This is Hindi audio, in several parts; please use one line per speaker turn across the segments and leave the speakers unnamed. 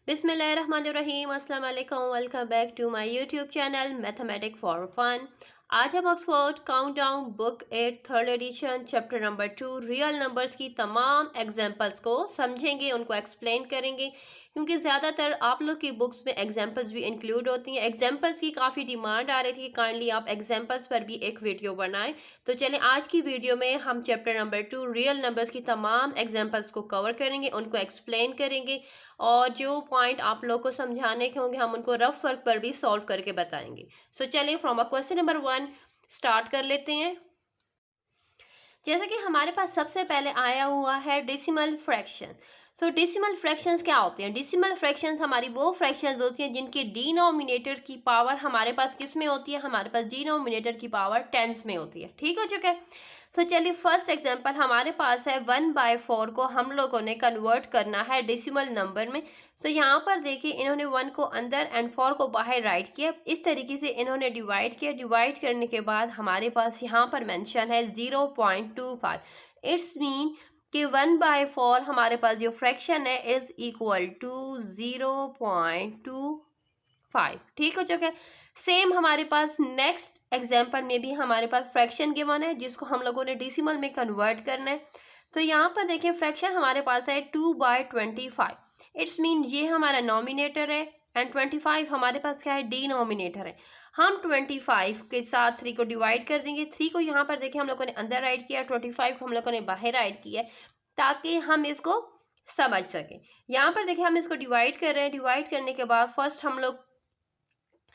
बिस्मिल्लाहिर्रहमानिर्रहीम अस्सलाम वालेकुम। Welcome back to my YouTube channel mathematic for fun. आज हम Oxford countdown book 8 third edition chapter number 2 real numbers की तमाम एग्जांपल्स को समझेंगे, उनको एक्सप्लेन करेंगे, क्योंकि ज़्यादातर आप लोग की बुक्स में एग्जांपल्स भी इंक्लूड होती हैं। एग्जांपल्स की काफ़ी डिमांड आ रही थी कि काइंडली आप एग्जांपल्स पर भी एक वीडियो बनाएं। तो चलें आज की वीडियो में हम चैप्टर नंबर 2 रियल नंबर्स की तमाम एग्जांपल्स को कवर करेंगे, उनको एक्सप्लेन करेंगे और जो पॉइंट आप लोग को समझाने के होंगे हम उनको रफ वर्क पर भी सॉल्व करके बताएंगे। सो चलिए from a question number 1 start कर लेते हैं। जैसा कि हमारे पास सबसे पहले आया हुआ है डेसिमल फ्रैक्शन। सो डेसिमल फ्रैक्शंस क्या होते हैं? डेसिमल फ्रैक्शंस हमारी वो फ्रैक्शंस होती हैं जिनकी डिनोमिनेटर की पावर हमारे पास किस में होती है? हमारे पास डिनोमिनेटर की पावर टेंस में होती है। ठीक हो चुका है। सो चलिए फर्स्ट एग्जांपल हमारे पास है 1/4 को हम लोगों ने कन्वर्ट करना है डेसिमल नंबर में। सो यहाँ पर देखिए इन्होंने 1 को अंदर एंड 4 को बाहर राइट किया। इस तरीके से इन्होंने डिवाइड किया। डिवाइड करने के बाद हमारे पास यहाँ पर मेंशन है 0.25। इट्स मीन कि 1/4 हमारे पास जो फ्रैक्शन है इज इक्वल टू 0.25। ठीक हो चुका है। सेम हमारे पास नेक्स्ट एग्जांपल में भी हमारे पास फ्रैक्शन गिवन है जिसको हम लोगों ने डेसिमल में कन्वर्ट करना है। तो यहाँ पर देखिए फ्रैक्शन हमारे पास है 2/25। इट्स मीन ये हमारा नॉमिनेटर है एंड 25 हमारे पास क्या है? डिनोमिनेटर है। हम 25 के साथ 3 को डिवाइड कर देंगे। 3 को यहाँ पर देखिए हम लोगों ने अंदर राइट किया, 25 को हम लोगों ने बाहर राइट किया ताकि हम इसको समझ सकें। यहाँ पर देखिए हम इसको डिवाइड कर रहे हैं। डिवाइड करने के बाद फर्स्ट हम लोग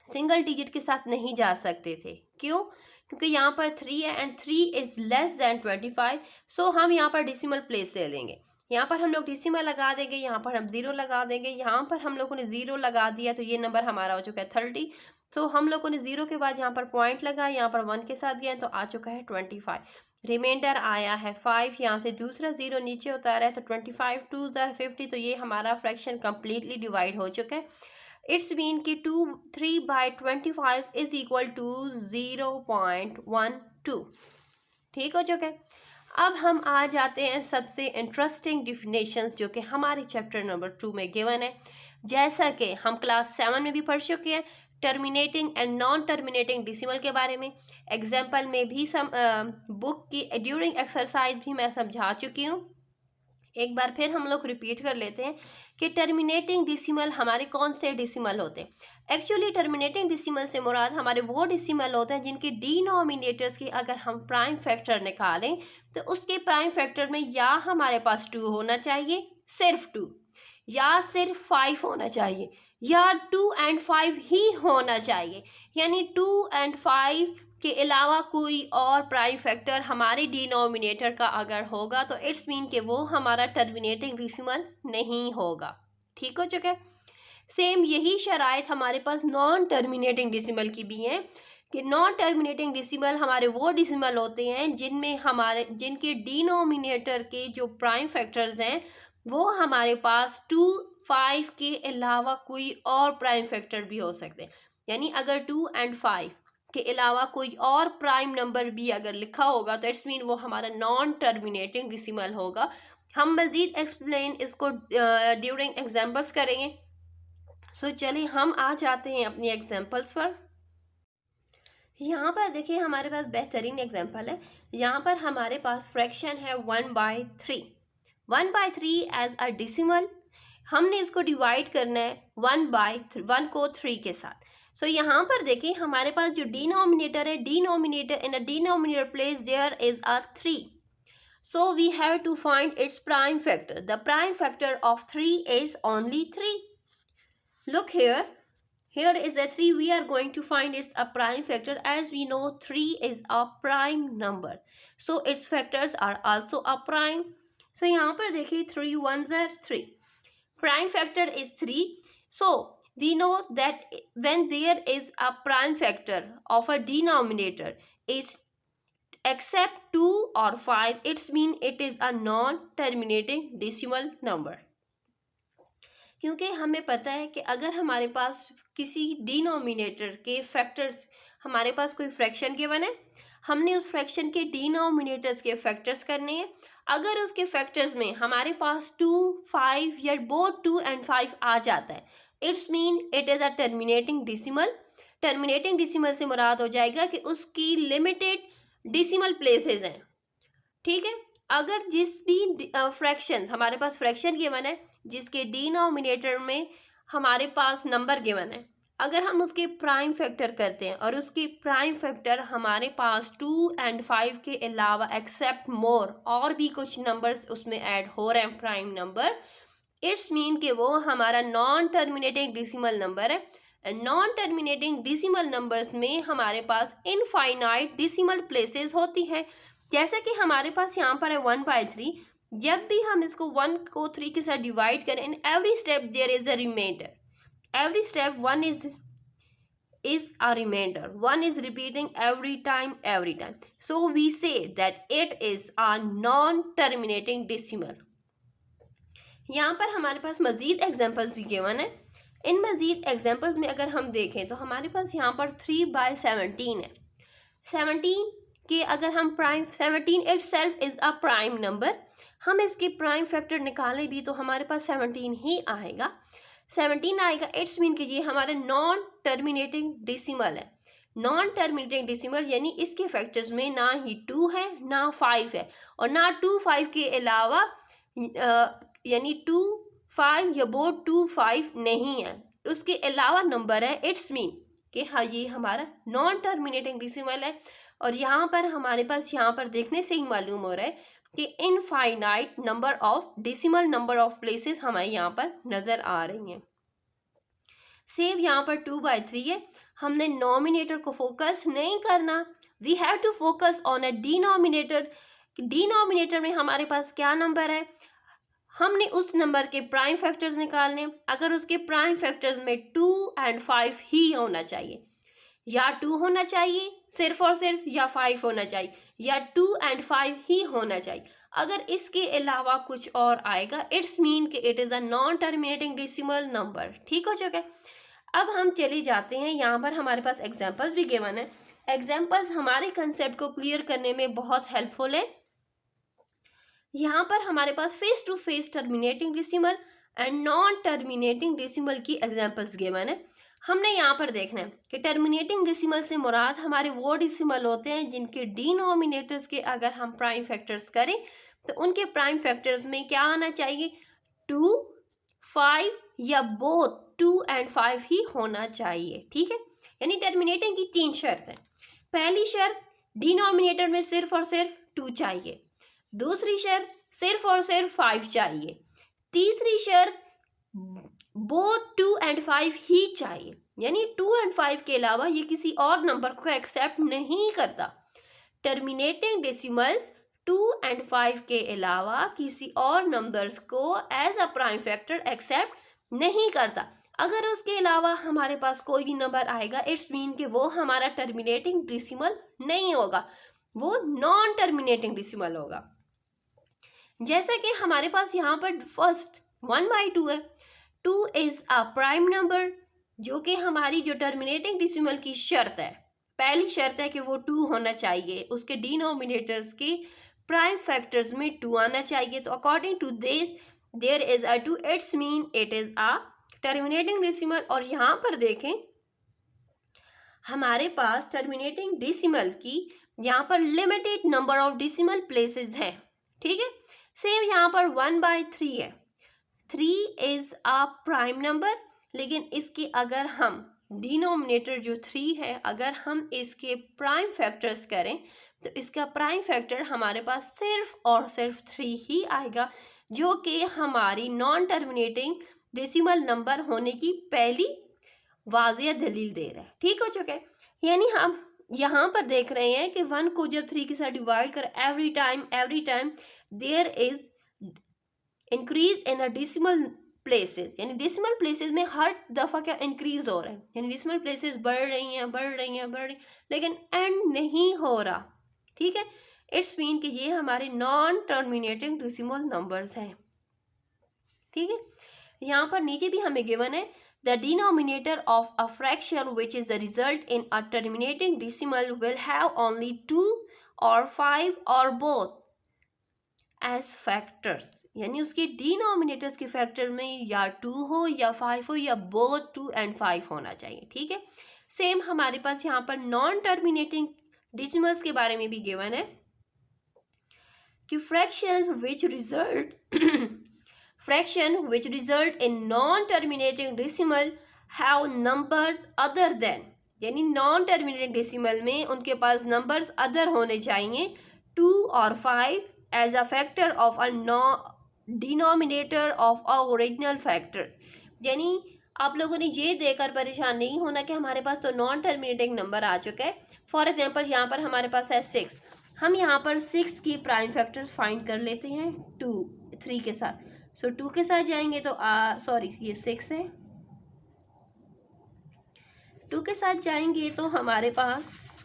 सिंगल डिजिट के साथ नहीं जा सकते थे। क्यों? क्योंकि यहाँ पर 3 है एंड 3 इज लेस देन 25। सो हम यहाँ पर डेसिमल प्लेस ले लेंगे। यहाँ पर हम लोग डेसिमल लगा देंगे, यहाँ पर हम 0 लगा देंगे। यहाँ पर हम लोगों ने 0 लगा दिया तो ये नंबर हमारा हो चुका है 30। सो हम लोगों ने 0 के बाद यहाँ पर पॉइंट लगाया, यहाँ पर 1 के साथ गया तो आ चुका है 25। रिमाइंडर आया है 5। यहाँ से दूसरा 0 नीचे उतारा है तो 25 2 50। तो ये हमारा फ्रैक्शन कम्प्लीटली डिवाइड हो चुका है। इट्स मीन कि 3/25 इज इक्वल टू 0.12। ठीक हो चुका है। अब हम आ जाते हैं सबसे इंटरेस्टिंग डिफिनेशंस जो कि हमारे चैप्टर नंबर 2 में गिवन है। जैसा कि हम क्लास 7 में भी पढ़ चुके हैं terminating and non terminating decimal के बारे में। एग्जाम्पल में भी बुक की ड्यूरिंग एक्सरसाइज भी मैं समझा चुकी हूँ। एक बार फिर हम लोग रिपीट कर लेते हैं कि टर्मिनेटिंग डिसिमल हमारे कौन से डिसिमल होते हैं। एक्चुअली टर्मिनेटिंग डिसिमल से मुराद हमारे वो डिसिमल होते हैं जिनके डिनोमिनेटर्स की अगर हम प्राइम फैक्टर निकालें तो उसके प्राइम फैक्टर में या हमारे पास 2 होना चाहिए, सिर्फ 2, या सिर्फ 5 होना चाहिए, या 2 एंड 5 ही होना चाहिए। यानी 2 एंड 5 के अलावा कोई और प्राइम फैक्टर हमारे डिनोमिनेटर का अगर होगा तो इट्स मीन कि वो हमारा टर्मिनेटिंग डिसिमल नहीं होगा। ठीक हो चुका है। सेम यही शराइत हमारे पास नॉन टर्मिनेटिंग डिसिमल की भी है कि नॉन टर्मिनेटिंग डिसिमल हमारे वो डिसिमल होते हैं जिनके डिनोमिनेटर के जो प्राइम फैक्टर्स हैं वो हमारे पास 2 5 के अलावा कोई और प्राइम फैक्टर भी हो सकते हैं। यानी अगर 2 एंड 5 के अलावा कोई और प्राइम नंबर भी अगर लिखा होगा तो इट्स मीन वो हमारा नॉन टर्मिनेटिंग डिसिमल होगा। हम मज़ीद एक्सप्लेन इसको ड्यूरिंग एग्जाम्पल्स करेंगे। सो चलिए हम आ जाते हैं अपनी एग्जाम्पल्स पर। यहाँ पर देखिए हमारे पास बेहतरीन एग्जाम्पल है। यहाँ पर हमारे पास फ्रैक्शन है 1/3। 1/3 एज अ डिसिमल हमने इसको डिवाइड करना है 1 को 3 के साथ। सो यहाँ पर देखिए हमारे पास जो डिनोमिनेटर है, denominator in a denominator place there is a 3। So we have to find its prime factor. The prime factor of 3 is only 3। Look here. Here is a 3. We are going to find its a prime factor. As we know 3 is a prime number. So its factors are also a prime. So यहाँ पर देखिए 3 1s are 3. Prime factor is 3. So we know that when there is a prime factor of a denominator is except 2 or 5, it's mean it is a non-terminating decimal number. क्योंकि हमें पता है कि अगर हमारे पास किसी डिनोमिनेटर के फैक्टर्स हमारे पास कोई फ्रैक्शन गिवन है, हमने उस फ्रैक्शन के डिनोमिनेटर्स के फैक्टर्स करने हैं। अगर उसके फैक्टर्स में हमारे पास 2, 5 या बोथ 2 and 5 आ जाता है, it's mean it is a terminating decimal. Terminating decimal से मुराद हो जाएगा कि उसकी लिमिटेड डिसिमल प्लेसेस हैं। ठीक है, अगर जिस भी फ्रैक्शन हमारे पास फ्रैक्शन गिवन है जिसके डिनोमिनेटर में हमारे पास नंबर गिवन है, अगर हम उसके प्राइम फैक्टर करते हैं और उसके प्राइम फैक्टर हमारे पास 2 and 5 के अलावा एक्सेप्ट मोर और भी कुछ नंबर्स उसमें ऐड हो रहे हैं प्राइम नंबर, इट्स मीन कि वो हमारा नॉन टर्मिनेटिंग डिसिमल नंबर है। नॉन टर्मिनेटिंग डिसिमल नंबर्स में हमारे पास इनफाइनाइट डिसिमल प्लेसेस होती हैं। जैसे कि हमारे पास यहाँ पर है 1/3। जब भी हम इसको 1 को 3 के साथ डिवाइड करें, in every step there is a reminder. every step 1 is a remainder. 1 is repeating every time. So we say that it is a non-terminating decimal. यहाँ पर हमारे पास मज़ीद एग्जाम्पल्स भी गिवन है। इन मज़ीद एग्जाम्पल्स में अगर हम देखें तो हमारे पास यहाँ पर 3/17 है। 17 के अगर हम prime 17 itself is a prime number, हम इसके प्राइम फैक्टर निकालें भी तो हमारे पास 17 ही आएगा। 17 आएगा, इट्स मीन कि ये हमारा नॉन टर्मिनेटिंग डिसिमल है। नॉन टर्मिनेटिंग डिसिमल यानी इसके फैक्टर्स में ना ही 2 है ना 5 है और ना 2, 5 के अलावा यानी 2, 5 या बोथ 2, 5 नहीं है, उसके अलावा नंबर है। इट्स मीन कि हाँ ये हमारा नॉन टर्मिनेटिंग डिसिमल है। और यहाँ पर हमारे पास यहाँ पर देखने से ही मालूम हो रहा है कि infinite number of decimal number of places हमें यहाँ पर नज़र आ रही हैं। सेम यहाँ पर 2/3 है। हमने नॉमिनेटर को फोकस नहीं करना, we have to focus on a denominator. Denominator में हमारे पास क्या नंबर है, हमने उस नंबर के प्राइम फैक्टर्स निकालने। अगर उसके प्राइम फैक्टर्स में 2 and 5 ही होना चाहिए, या 2 होना चाहिए सिर्फ और सिर्फ, या 5 होना चाहिए, या 2 and 5 ही होना चाहिए। अगर इसके अलावा कुछ और आएगा, इट्स मीन कि it is a non terminating decimal number. ठीक हो चुका है। अब हम चले जाते हैं, यहाँ पर हमारे पास एग्जाम्पल्स भी गिवन है। एग्जाम्पल्स हमारे कंसेप्ट को क्लियर करने में बहुत हेल्पफुल है। यहाँ पर हमारे पास face to face terminating decimal and non terminating decimal की एग्जाम्पल्स गिवन है। हमने यहाँ पर देखना है कि टर्मिनेटिंग डिसिमल से मुराद हमारे वो डिसिमल होते हैं जिनके डिनोमिनेटर्स के अगर हम प्राइम फैक्टर्स करें तो उनके प्राइम फैक्टर्स में क्या आना चाहिए, 2, 5 या बोथ 2 and 5 ही होना चाहिए। ठीक है, यानी टर्मिनेटिंग की 3 शर्त हैं। पहली शर्त, डिनोमिनेटर में सिर्फ और सिर्फ 2 चाहिए। दूसरी शर्त, सिर्फ और सिर्फ 5 चाहिए। तीसरी शर्त, बोथ 2 and 5 ही चाहिए, यानी 2 and 5 के अलावा ये किसी और नंबर को एक्सेप्ट नहीं करता। टर्मिनेटिंग डिसिमल्स 2 and 5 के अलावा किसी और नंबर्स को as a prime factor except नहीं करता। अगर उसके अलावा हमारे पास कोई भी नंबर आएगा, इट्स मीन कि वो हमारा टर्मिनेटिंग डिसिमल नहीं होगा, वो नॉन टर्मिनेटिंग डिसिमल होगा। जैसे कि हमारे पास यहाँ पर फर्स्ट 1/2 है। 2 इज़ अ प्राइम नंबर, जो कि हमारी जो टर्मिनेटिंग डिसिमल की शर्त है, पहली शर्त है कि वो 2 होना चाहिए, उसके डिनोमिनेटर्स के प्राइम फैक्टर्स में 2 आना चाहिए। तो according to this there is a 2, it's mean it is a terminating decimal. और यहाँ पर देखें हमारे पास टर्मिनेटिंग डिसिमल की यहाँ पर limited number of decimal places है। ठीक है, सेम यहाँ पर 1/3 है। 3 इज़ अ प्राइम नंबर, लेकिन इसके अगर हम डिनोमिनेटर जो 3 है अगर हम इसके प्राइम फैक्टर्स करें तो इसका प्राइम फैक्टर हमारे पास सिर्फ और सिर्फ 3 ही आएगा, जो कि हमारी नॉन टर्मिनेटिंग डेसिमल नंबर होने की पहली वाज़िया दलील दे रहा है। ठीक हो चुका है, यानी हम यहाँ पर देख रहे हैं कि 1 को जब 3 के साथ डिवाइड कर every time there is increase in a decimal places, यानी डिसिमल प्लेसेस में हर दफ़ा क्या इंक्रीज हो रहा है, यानी डिसिमल प्लेसेस बढ़ रही हैं, लेकिन एंड नहीं हो रहा। ठीक है, इट्स मीन कि ये हमारे नॉन टर्मिनेटिंग डिसिमल नंबर्स हैं। ठीक है, यहाँ पर नीचे भी हमें गिवन है the denominator of a fraction which is the result in a terminating decimal will have only 2 और 5 और बोथ एज फैक्टर्स, यानी उसके डिनोमिनेटर्स के फैक्टर में या 2 हो या 5 हो या बोथ 2 एंड 5 होना चाहिए। ठीक है, सेम हमारे पास यहाँ पर नॉन टर्मिनेटिंग डेसिमल्स के बारे में भी गिवन है कि fractions which result fraction which result in non-terminating decimal have numbers other than, यानी नॉन टर्मिनेटिंग डेसिमल में उनके पास नंबर्स अदर होने चाहिए 2 और 5 as a factor of a denominator of a original factors. यानी आप लोगों ने ये देखकर परेशान नहीं होना कि हमारे पास तो नॉन टर्मिनेटिंग नंबर आ चुका है। फॉर एग्जांपल यहाँ पर हमारे पास है 6, हम यहाँ पर 6 की प्राइम फैक्टर्स फाइंड कर लेते हैं 2 3 के साथ। सो 2 के साथ जाएंगे तो सॉरी ये 6 है, 2 के साथ जाएंगे तो हमारे पास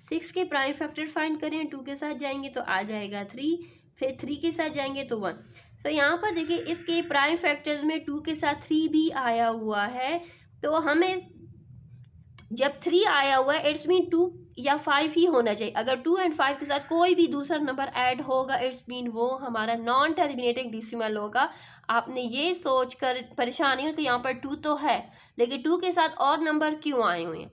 6 के प्राइम फैक्टर फाइंड करें, 2 के साथ जाएंगे तो आ जाएगा 3, फिर 3 के साथ जाएंगे तो 1। सो यहाँ पर देखिए इसके प्राइम फैक्टर्स में 2 के साथ 3 भी आया हुआ है, तो हमें जब 3 आया हुआ है इट्स मीन 2 या 5 ही होना चाहिए। अगर 2 एंड 5 के साथ कोई भी दूसरा नंबर ऐड होगा इट्स मीन वो हमारा नॉन टर्मिनेटिंग डेसिमल होगा। आपने ये सोच कर परेशान नहीं हो कि यहाँ पर 2 तो है लेकिन 2 के साथ और नंबर क्यों आए हुए हैं।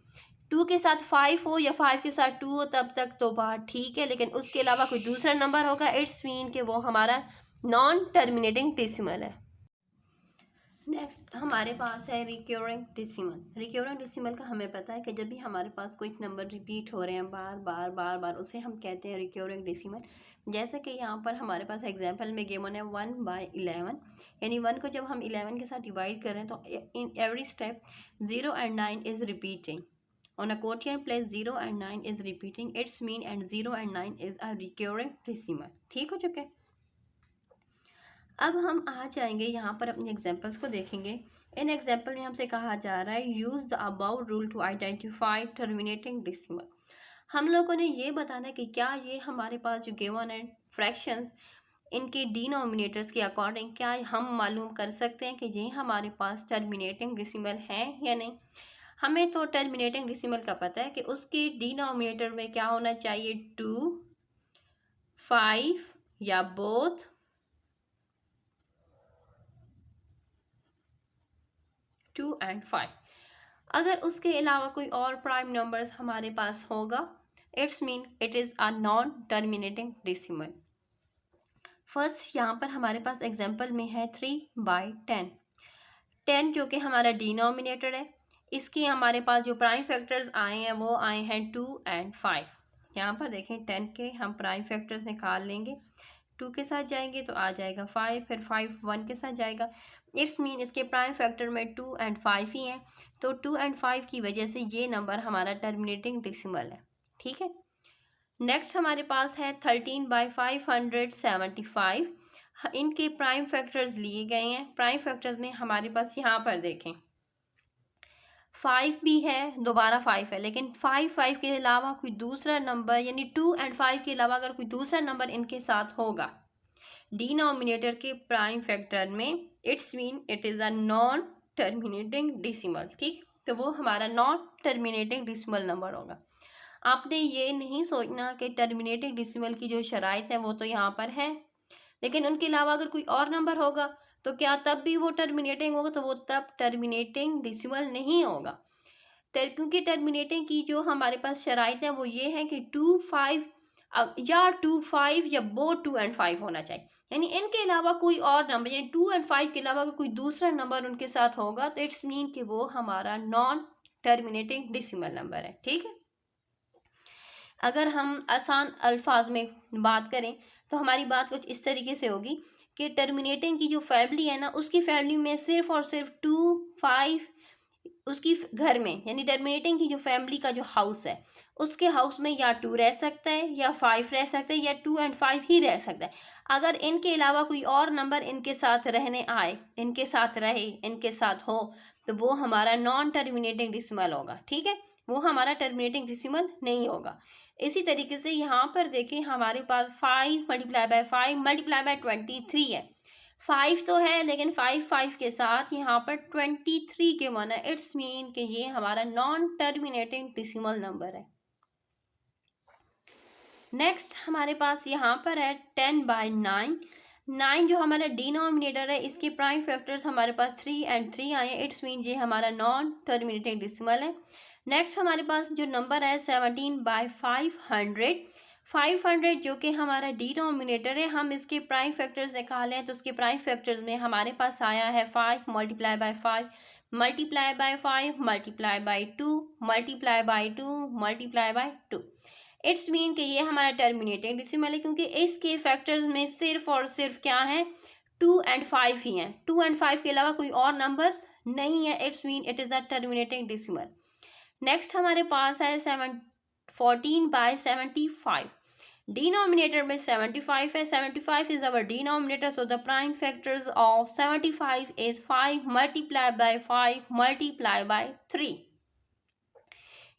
2 के साथ 5 हो या 5 के साथ 2 हो तब तक तो बात ठीक है, लेकिन उसके अलावा कोई दूसरा नंबर होगा इट्स मीन कि वो हमारा नॉन टर्मिनेटिंग डेसिमल है। नेक्स्ट हमारे पास है रिक्योरिंग डेसिमल। रिक्योरिंग डेसिमल का हमें पता है कि जब भी हमारे पास कोई नंबर रिपीट हो रहे हैं बार बार बार बार उसे हम कहते हैं रिक्योरिंग डेसिमल। जैसे कि यहाँ पर हमारे पास एग्जांपल में गिवन है 1/11, यानी 1 को जब हम 11 के साथ डिवाइड कर रहे हैं तो इन every step 0 and 9 is repeating on a quotient place 0 and 9 is repeating its mean and 0 and 9 is a recurring decimal। ठीक हो चुके। अब हम आ जाएंगे यहाँ पर अपने एग्जांपल्स को देखेंगे। इन एग्जांपल में हमसे कहा जा रहा है use the above rule to identify terminating decimal. हम लोगों ने ये बताना है कि क्या ये हमारे पास जो गिवन है फ्रैक्शंस इनके डिनोमिनेटर्स के अकॉर्डिंग क्या हम मालूम कर सकते हैं कि ये हमारे पास टर्मिनेटिंग डेसिमल है या नहीं। हमें तो टर्मिनेटिंग डेसिमल का पता है कि उसके डिनोमिनेटर में क्या होना चाहिए 2 5 या बोथ 2 and 5। अगर उसके अलावा कोई और प्राइम नंबर्स हमारे पास होगा it's mean it is a non terminating decimal. First यहाँ पर हमारे पास एग्जांपल में है 3/10। 10 जो कि हमारा डिनोमिनेटर है, इसके हमारे पास जो प्राइम फैक्टर्स आए हैं वो आए हैं 2 and 5। यहाँ पर देखें 10 के हम प्राइम फैक्टर्स निकाल लेंगे, 2 के साथ जाएंगे तो आ जाएगा 5, फिर 5 1 के साथ जाएगा। इट्स मीन इसके प्राइम फैक्टर में 2 and 5 ही हैं, तो 2 and 5 की वजह से ये नंबर हमारा टर्मिनेटिंग डेसिमल है। ठीक है, नेक्स्ट हमारे पास है 13/575। इनके प्राइम फैक्टर्स लिए गए हैं। प्राइम फैक्टर्स में हमारे पास यहाँ पर देखें 5 भी है, दोबारा 5 है, लेकिन 5 के अलावा कोई दूसरा नंबर यानी 2 and 5 के अलावा अगर कोई दूसरा नंबर इनके साथ होगा डिनोमिनेटर के प्राइम फैक्टर में it's mean it is a non terminating decimal. ठीक, तो वो हमारा नॉन टर्मिनेटिंग डेसिमल नंबर होगा। आपने ये नहीं सोचना कि टर्मिनेटिंग डेसिमल की जो शराइत है वो तो यहाँ पर है, लेकिन उनके अलावा अगर कोई और नंबर होगा तो क्या तब भी वो टर्मिनेटिंग होगा, तो वो तब टर्मिनेटिंग डेसिमल नहीं होगा। क्योंकि टर्मिनेटिंग की जो हमारे पास शराइत है वो ये है कि 2 5 या 2 5 या बोथ 2 and 5 होना चाहिए, यानी इनके अलावा कोई और नंबर यानी 2 and 5 के अलावा अगर कोई दूसरा नंबर उनके साथ होगा तो इट्स मीन कि वो हमारा नॉन टर्मिनेटिंग डेसिमल नंबर है। ठीक है, अगर हम आसान अल्फाज में बात करें तो हमारी बात कुछ इस तरीके से होगी कि टर्मिनेटिंग की जो फैमिली है ना उसकी फैमिली में सिर्फ और सिर्फ 2 5 उसकी घर में यानी टर्मिनेटिंग की जो फैमिली का जो हाउस है उसके हाउस में या 2 रह सकता है या 5 रह सकता है या 2 and 5 ही रह सकता है। अगर इनके अलावा कोई और नंबर इनके साथ रहने आए, इनके साथ रहे, इनके साथ हो, तो वो हमारा नॉन टर्मिनेटिंग डेसिमल होगा। ठीक है, वो हमारा टर्मिनेटिंग डेसिमल नहीं होगा। इसी तरीके से यहाँ पर देखें हमारे पास 5 मल्टीप्लाई बाय 5 मल्टीप्लाई बाय 23 है। 5 तो है लेकिन 5 के साथ यहाँ पर 23 के वन है। इट्स मीन कि ये हमारा नॉन टर्मिनेटिंग डेसिमल नंबर है। नेक्स्ट हमारे पास यहाँ पर है 10/9। 9 जो हमारा डिनोमिनेटर है, इसके प्राइम फैक्टर्स हमारे पास 3 और 3 आए हैं। इट्स मीन ये हमारा नॉन टर्मिनेटिंग डेसिमल है। नेक्स्ट हमारे पास जो नंबर है 17/500। 500 जो कि हमारा डिनोमिनेटर है, हम इसके प्राइम फैक्टर्स निकाले हैं तो उसके प्राइम फैक्टर्स में हमारे पास आया है 5 multiply by 5 multiply by 5 multiply by 2 multiply by 2 multiply by 2। It's mean कि ये हमारा टर्मिनेटिंग डेसिमल है, क्योंकि इसके फैक्टर्स में सिर्फ और सिर्फ क्या है 2 और 5 ही हैं। 2 और 5 के अलावा कोई और नंबर नहीं है। It's mean it is a terminating decimal. Next हमारे पास है 14/75। डिनोमिनेटर में 75 है। 75 is our denominator, so the prime factors of 75 is 5 multiply by 5 multiply by 3।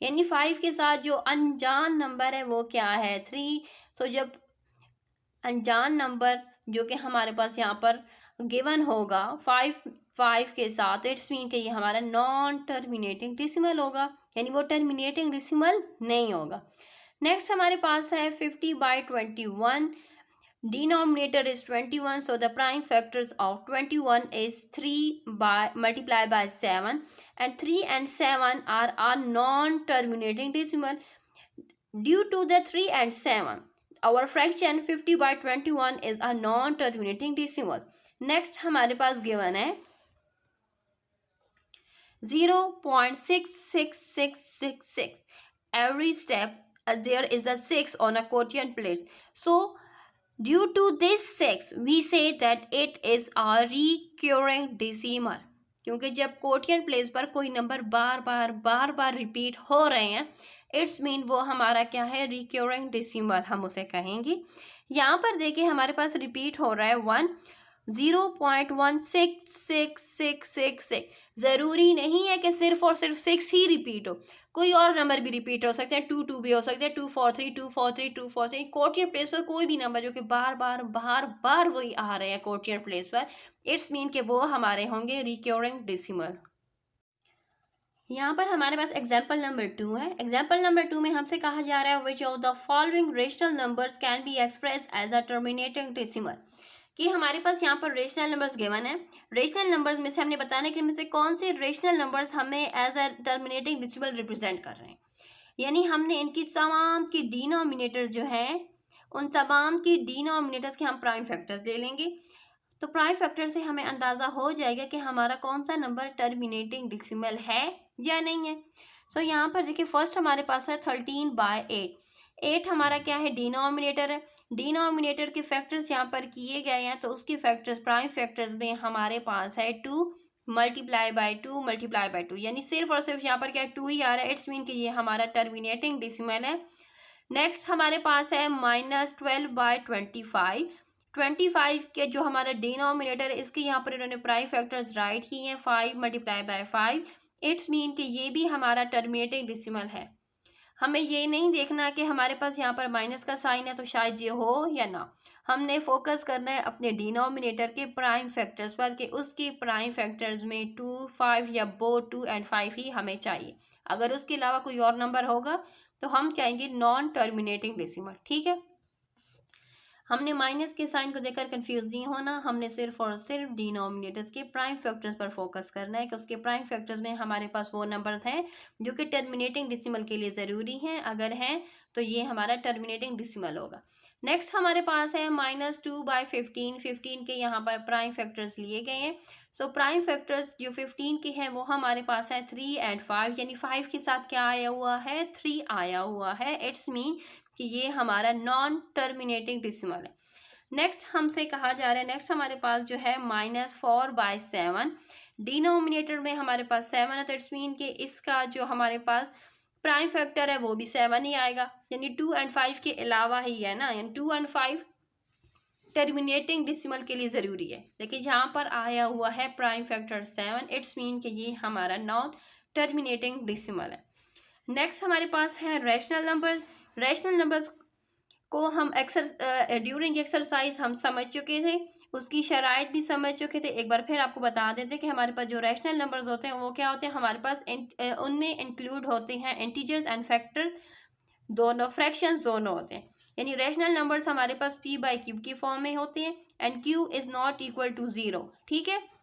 यानी 5 के साथ जो अनजान नंबर है वो क्या है 3। सो जब अनजान नंबर जो कि हमारे पास यहाँ पर गिवन होगा 5 के साथ, इट्स मीन कि ये हमारा नॉन टर्मिनेटिंग डेसिमल होगा, यानी वो टर्मिनेटिंग डेसिमल नहीं होगा। नेक्स्ट हमारे पास है 50/21। Denominator is 21, so the prime factors of 21 is 3 multiplied by 7, and 3 and 7 are a non-terminating decimal. Due to the 3 and 7, our fraction 50/21 is a non-terminating decimal. Next हमारे पास given है 0.66666. Every step there is a 6 on a quotient plate. So due to this 6 we say that it is a recurring decimal, क्योंकि जब कोटियन प्लेस पर कोई नंबर बार बार रिपीट हो रहे हैं, इट्स मीन वो हमारा क्या है रिक्योरिंग डेसिमल हम उसे कहेंगे। यहाँ पर देखिए हमारे पास रिपीट हो रहा है 0.166666। ज़रूरी नहीं है कि सिर्फ और सिर्फ 6 ही रिपीट हो, कोई और नंबर भी रिपीट हो सकते हैं, 2 भी हो सकते हैं, 243 243 243। कोटियन प्लेस पर कोई भी नंबर जो कि बार बार वही आ रहे हैं कोटियन प्लेस पर, इट्स मीन कि वो हमारे होंगे रिक्योरिंग डेसिमल। यहाँ पर हमारे पास एग्जाम्पल नंबर 2 है। एग्जाम्पल नंबर 2 में हमसे कहा जा रहा है which of the following rational numbers can be express as a terminating decimal, कि हमारे पास यहाँ पर रेशनल नंबर्स गिवन है। रेशनल नंबर्स में से हमने बताना है कि इनमें से कौन से रेशनल नंबर्स हमें as a terminating decimal represent कर रहे हैं। यानी हमने इनकी तमाम की डिनोमिनेटर जो है उन तमाम की डिनोमिनेटर्स के हम प्राइम फैक्टर्स ले लेंगे, तो प्राइम फैक्टर से हमें अंदाज़ा हो जाएगा कि हमारा कौन सा नंबर टर्मिनेटिंग डेसिमल है या नहीं है। सो यहाँ पर देखिए फर्स्ट हमारे पास है 13/8। 8 हमारा क्या है डिनोमिनेटर है। डिनोमिनेटर के फैक्टर्स यहाँ पर किए गए हैं, तो उसके फैक्टर्स प्राइम फैक्टर्स में हमारे पास है 2 मल्टीप्लाई बाय 2 मल्टीप्लाई बाय 2, यानी सिर्फ और सिर्फ यहाँ पर क्या 2 ही आ रहा है। इट्स मीन कि ये हमारा टर्मिनेटिंग डेसिमल है। नेक्स्ट हमारे पास है -12/25। 25 के जो हमारा डिनोमिनेटर है इसके यहाँ पर इन्होंने प्राइम फैक्टर्स राइट किए हैं 5 मल्टीप्लाई बाय 5। इट्स मीन कि ये भी हमारा टर्मिनेटिंग डेसिमल है। हमें ये नहीं देखना कि हमारे पास यहाँ पर माइनस का साइन है तो शायद ये हो या ना, हमने फोकस करना है अपने डिनोमिनेटर के प्राइम फैक्टर्स पर कि उसके प्राइम फैक्टर्स में 2 5 या बोथ 2 और 5 ही हमें चाहिए। अगर उसके अलावा कोई और नंबर होगा तो हम कहेंगे नॉन टर्मिनेटिंग डेसिमल। ठीक है, हमने माइनस के साइन को देखकर कंफ्यूज नहीं होना, हमने सिर्फ और सिर्फ डिनोमिनेटर्स के प्राइम फैक्टर्स पर फोकस करना है कि उसके प्राइम फैक्टर्स में हमारे पास वो नंबर्स हैं जो कि टर्मिनेटिंग डेसिमल के लिए ज़रूरी हैं। अगर हैं तो ये हमारा टर्मिनेटिंग डेसिमल होगा। नेक्स्ट हमारे पास है -2/15। 15 के यहाँ पर प्राइम फैक्टर्स लिए गए हैं। सो प्राइम फैक्टर्स जो 15 के हैं वो हमारे पास है 3 और 5, यानी 5 के साथ क्या आया हुआ है 3 आया हुआ है। इट्स मीन कि ये हमारा नॉन टर्मिनेटिंग डेसिमल है। नेक्स्ट हमसे कहा जा रहा है, नेक्स्ट हमारे पास जो है -4/7। डिनोमिनेटर में हमारे पास 7 है, तो इट्स मीन कि इसका जो हमारे पास प्राइम फैक्टर है वो भी 7 ही आएगा, यानी 2 और 5 के अलावा ही है ना, यानी 2 और 5 टर्मिनेटिंग डेसिमल के लिए ज़रूरी है, लेकिन यहाँ पर आया हुआ है प्राइम फैक्टर 7। इट्स मीन कि ये हमारा नॉन टर्मिनेटिंग डेसिमल है। नेक्स्ट हमारे पास है रैशनल नंबर। रैशनल नंबर्स को हम ड्यूरिंग एक्सरसाइज हम समझ चुके थे, उसकी शराइत भी समझ चुके थे। एक बार फिर आपको बता देते कि हमारे पास जो रैशनल नंबर्स होते हैं वो क्या होते हैं। हमारे पास उनमें इंक्लूड होते हैं इंटीजर्स एंड फैक्टर्स, दोनों फ्रैक्शंस दोनों होते हैं। यानी रैशनल नंबर्स हमारे पास p बाई क्यू की फॉर्म में होते हैं and q is not equal to 0। ठीक है।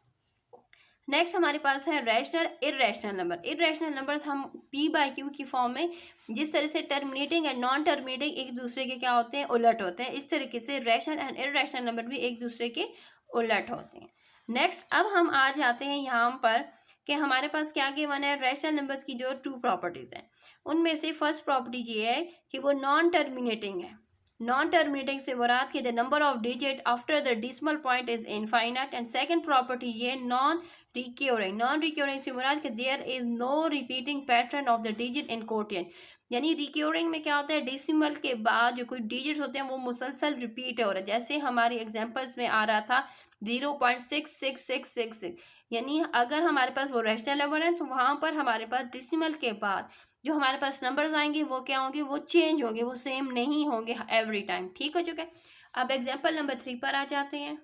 नेक्स्ट हमारे पास है rational irrational number. Irrational numbers हम p बाई क्यू की फॉर्म में, जिस तरह से टर्मिनेटिंग एंड नॉन टर्मिनेटिंग एक दूसरे के क्या होते हैं, उलट होते हैं, इस तरीके से रैशनल एंड इर्रेशनल नंबर भी एक दूसरे के उलट होते हैं। नेक्स्ट अब हम आ जाते हैं यहाँ पर कि हमारे पास क्या गिवन है। रैशनल नंबर्स की जो 2 प्रॉपर्टीज़ हैं उनमें से फर्स्ट प्रॉपर्टी ये है कि वो नॉन टर्मिनेटिंग है। नॉन टर्मिनेटिंग से मुराद कि the number of digit after the decimal point is infinite. And second property ये नॉन रिक्योरिंग। नॉन रिक्योरिंग से मुराद कि there is no repeating pattern of the digit in quotient. यानी रिक्योरिंग में क्या होता है, डिसिमल के बाद जो कोई डिजिट होते हैं वो मुसलसल रिपीट हो रहे हैं। जैसे हमारी एग्जांपल्स में आ रहा था 0.66666, यानी अगर हमारे पास वो रैशनल नंबर है तो वहाँ पर हमारे पास डिसिमल के बाद जो हमारे पास नंबर्स आएंगे वो क्या होंगे, वो चेंज होंगे, वो सेम नहीं होंगे एवरी टाइम। ठीक हो चुका है। अब एग्जाम्पल नंबर 3 पर आ जाते हैं।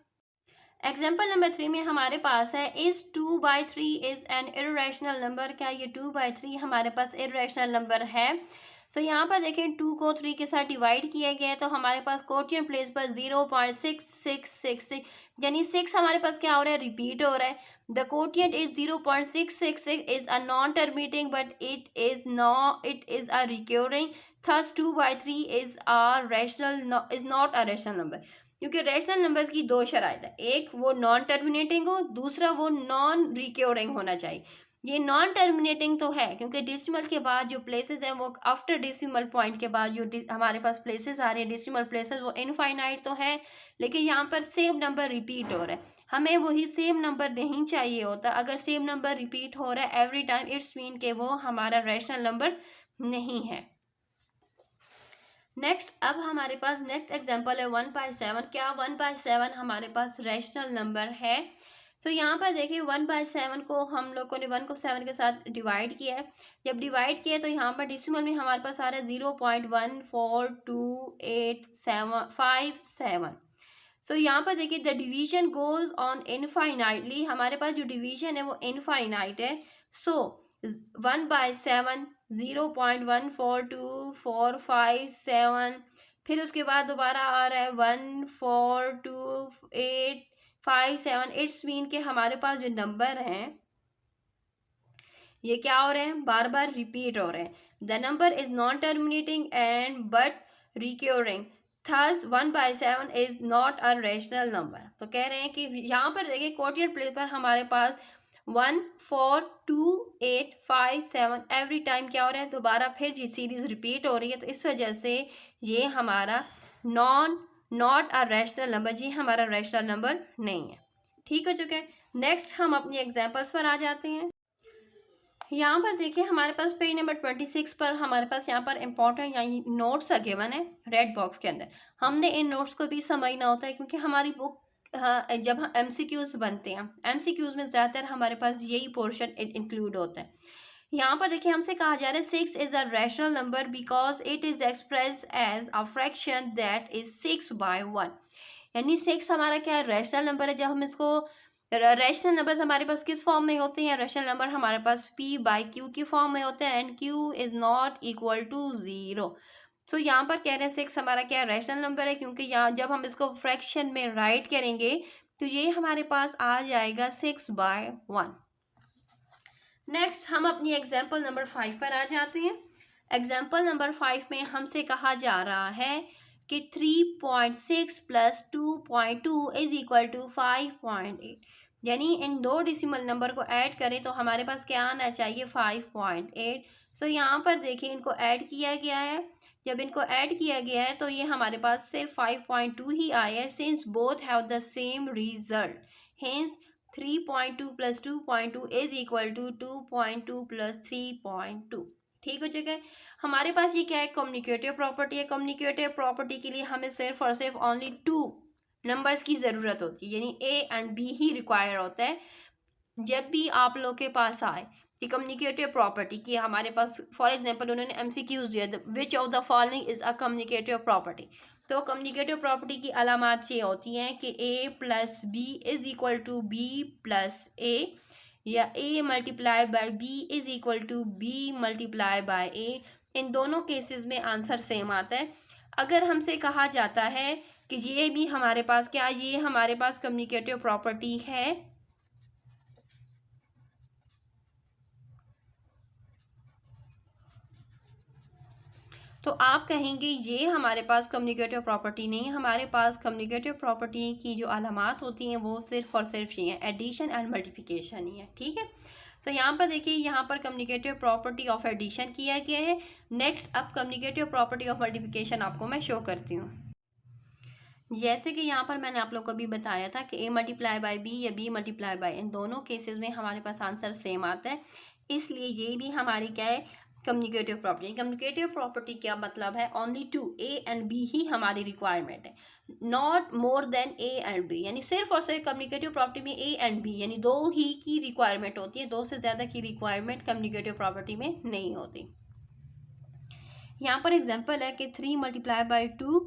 एग्जाम्पल नंबर 3 में हमारे पास है is 2/3 is an irrational number. क्या ये 2/3 हमारे पास इर्रेशनल नंबर है। सो यहाँ पर देखें 2 को 3 के साथ डिवाइड किया गया है तो हमारे पास कोटियन प्लेस पर 0.6666, यानी 6 हमारे पास क्या हो रहा है, रिपीट हो रहा है। The quotient is 0.666 is a non terminating but it is a recurring. Thus 2/3 is a rational, is not a rational number. क्योंकि रैशनल नंबर्स की 2 शराइत है, एक वो नॉन टर्मिनेटिंग हो, दूसरा वो नॉन रिक्योरिंग होना चाहिए। ये नॉन टर्मिनेटिंग तो है क्योंकि डिसिमल के बाद जो प्लेसेस हैं वो आफ्टर डिसिमल पॉइंट के बाद जो हमारे पास प्लेसेस आ रही है डिसिमल प्लेसेस वो इनफाइनाइट तो है, लेकिन यहाँ पर सेम नंबर रिपीट हो रहा है। हमें वही सेम नंबर नहीं चाहिए होता। अगर सेम नंबर रिपीट हो रहा है एवरी टाइम इट्स मीन के वो हमारा रैशनल नंबर नहीं है। नेक्स्ट अब हमारे पास नेक्स्ट एग्जांपल है 1/7। क्या 1/7 हमारे पास रैशनल नंबर है। तो यहाँ पर देखिए 1/7 को हम लोगों ने 1 को 7 के साथ डिवाइड किया है। जब डिवाइड किया तो यहाँ पर डिसिमल में हमारे पास आ रहा है 0.1428757। सो यहाँ पर देखिए the division goes on infinitely. हमारे पास जो डिवीजन है वो इनफाइनाइट है। सो 1/7 0.142457, फिर उसके बाद दोबारा आ रहा है 1428557। इट्स मीन के हमारे पास जो नंबर हैं ये क्या हो रहे हैं, बार बार रिपीट हो रहे हैं। The number is non terminating and but recurring. Thus 1/7 is not a rational number. तो कह रहे हैं कि यहाँ पर देखिए कोटियन प्लेस पर हमारे पास 1428557 एवरी टाइम क्या हो रहा है, दोबारा फिर ये सीरीज रिपीट हो रही है। तो इस वजह से ये हमारा नॉट अ रैशनल नंबर, जी हमारा रैशनल नंबर नहीं है। ठीक हो चुका है। नेक्स्ट हम अपनी एग्जांपल्स पर आ जाते हैं। यहाँ पर देखिए हमारे पास पेज नंबर 26 पर हमारे पास यहाँ पर इंपॉर्टेंट यानी नोट्स गिवन है रेड बॉक्स के अंदर। हमने इन नोट्स को भी समझना होता है क्योंकि हमारी बुक, हाँ, जब हम MCQs बनते हैं MCQs में ज़्यादातर हमारे पास यही पोर्शन इंक्लूड होता है। यहाँ पर देखिए हमसे कहा जा रहा है 6 is a rational number because it is express as a fraction that is 6/1। यानी 6 हमारा क्या है, रैशनल नंबर है। जब हम इसको रैशनल नंबर्स हमारे पास किस फॉर्म में होते हैं, रैशनल नंबर हमारे पास p/q की फॉर्म में होते हैं and q is not equal to 0। So यहाँ पर कह रहे हैं 6 हमारा क्या है, रैशनल नंबर है क्योंकि यहाँ जब हम इसको फ्रैक्शन में राइट करेंगे तो ये हमारे पास आ जाएगा 6/1। नेक्स्ट हम अपनी एग्जाम्पल नंबर 5 पर आ जाते हैं। एग्जाम्पल नंबर 5 में हमसे कहा जा रहा है कि 3.6 प्लस 2.2 इज इक्वल टू 5.8। यानी इन दो डिसिमल नंबर को ऐड करें तो हमारे पास क्या आना चाहिए, 5.8। सो यहाँ पर देखिए इनको ऐड किया गया है। जब इनको ऐड किया गया है तो ये हमारे पास सिर्फ 5.2 ही आया है। Since both have the same result, hence 3.2 plus 2.2 is equal to 2.2 plus 3.2। ठीक हो चुका है। हमारे पास ये क्या है, कम्युनिकेटिव प्रॉपर्टी है। कम्युनिकेटिव प्रॉपर्टी के लिए हमें सिर्फ और सिर्फ ओनली 2 नंबर्स की ज़रूरत होती है, यानी A and B he require होता है। जब भी आप लोग के पास आए कि कम्युनिकेटिव प्रॉपर्टी की हमारे पास फॉर एग्जांपल उन्होंने एमसीक्यूज दिया, which of the following is a commutative property. तो कम्युनिकेटिव प्रॉपर्टी की अलामात ये होती हैं कि A plus B is equal to B plus A, या A multiply by B is equal to B multiply by A. इन दोनों केसेस में आंसर सेम आता है। अगर हमसे कहा जाता है कि ये भी हमारे पास क्या, ये हमारे पास कम्युनिकेटिव प्रॉपर्टी है, तो आप कहेंगे ये हमारे पास कम्युनिकेटिव प्रॉपर्टी नहीं है। हमारे पास कम्युनिकेटिव प्रॉपर्टी की जो अलामात होती हैं वो सिर्फ और सिर्फ ये है, एडिशन एंड मल्टीप्लिकेशन ही है। ठीक है, सो यहाँ पर देखिए, यहाँ पर कम्युनिकेटिव प्रॉपर्टी ऑफ एडिशन किया गया है। नेक्स्ट अब कम्युनिकेटिव प्रॉपर्टी ऑफ मल्टीप्लिकेशन आपको मैं शो करती हूँ। जैसे कि यहाँ पर मैंने आप लोग को भी बताया था कि a मल्टीप्लाई बाई बी या b मल्टीप्लाई बाई, इन दोनों केसेस में हमारे पास आंसर सेम आता है, इसलिए ये भी हमारी क्या है, कम्युनिकेटिव प्रॉपर्टी। कम्युनिकेटिव प्रॉपर्टी क्या मतलब है, only to a and b ही हमारी रिक्वायरमेंट है, not more than a and b। यानी सिर्फ और सिर्फ कम्युनिकेटिव प्रॉपर्टी में a एंड b यानी दो ही की रिक्वायरमेंट होती है, दो से ज़्यादा की रिक्वायरमेंट कम्युनिकेटिव प्रॉपर्टी में नहीं होती। यहाँ पर एग्जाम्पल है कि 3 मल्टीप्लाई बाई 2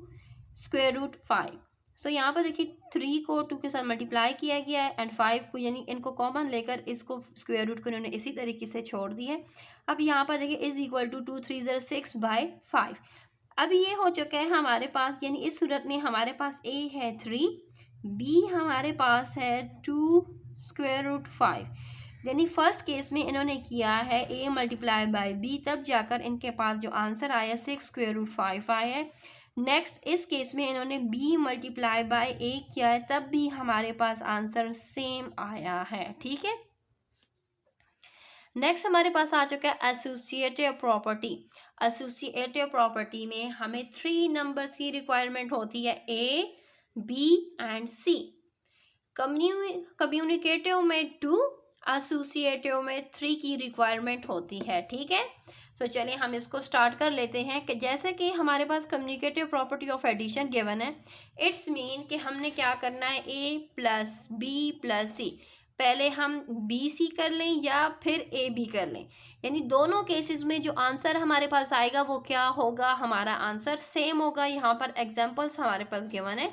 स्क्वेयर रूट 5। सो यहाँ पर देखिए 3 को 2 के साथ मल्टीप्लाई किया गया है एंड 5 को, यानी इनको कॉमन लेकर इसको स्क्वेयर रूट को इन्होंने इसी तरीके से छोड़ दी है। अब यहाँ पर देखिए इज इक्वल टू 2 3 0 6 बाई 5। अब ये हो चुका है हमारे पास, यानी इस सूरत में हमारे पास a है 3, b हमारे पास है 2 स्क्वेयर रूट 5। यानी फर्स्ट केस में इन्होंने किया है a मल्टीप्लाई बाई b, तब जाकर इनके पास जो आंसर आया 6 स्क्वेयर रूट 5 आया है। नेक्स्ट इस केस में इन्होंने b मल्टीप्लाई बाई a किया है, तब भी हमारे पास आंसर सेम आया है। ठीक है, नेक्स्ट हमारे पास आ चुका है एसोसिएटिव प्रॉपर्टी। एसोसिएटिव प्रॉपर्टी में हमें 3 नंबर्स की रिक्वायरमेंट होती है, a b and c। Communicative में 2, एसोसिएटिव में 3 की रिक्वायरमेंट होती है। ठीक है, सो चलिए हम इसको स्टार्ट कर लेते हैं कि जैसे कि हमारे पास communicative property of addition given है, इट्स मीन कि हमने क्या करना है, a plus B plus C. पहले हम बी सी कर लें या फिर ए बी कर लें, यानी दोनों केसेस में जो आंसर हमारे पास आएगा वो क्या होगा, हमारा आंसर सेम होगा। यहाँ पर एग्जांपल्स हमारे पास गिवन है,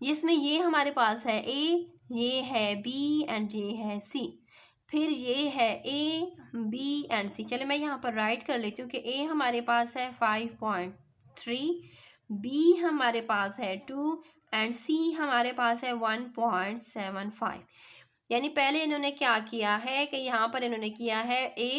जिसमें ये हमारे पास है a, ये है b एंड ये है c, फिर ये है a b एंड c। चले मैं यहाँ पर राइट कर लेती हूँ कि a हमारे पास है 5.3, b हमारे पास है 2 एंड c हमारे पास है 1.75। यानी पहले इन्होंने क्या किया है कि यहाँ पर इन्होंने किया है a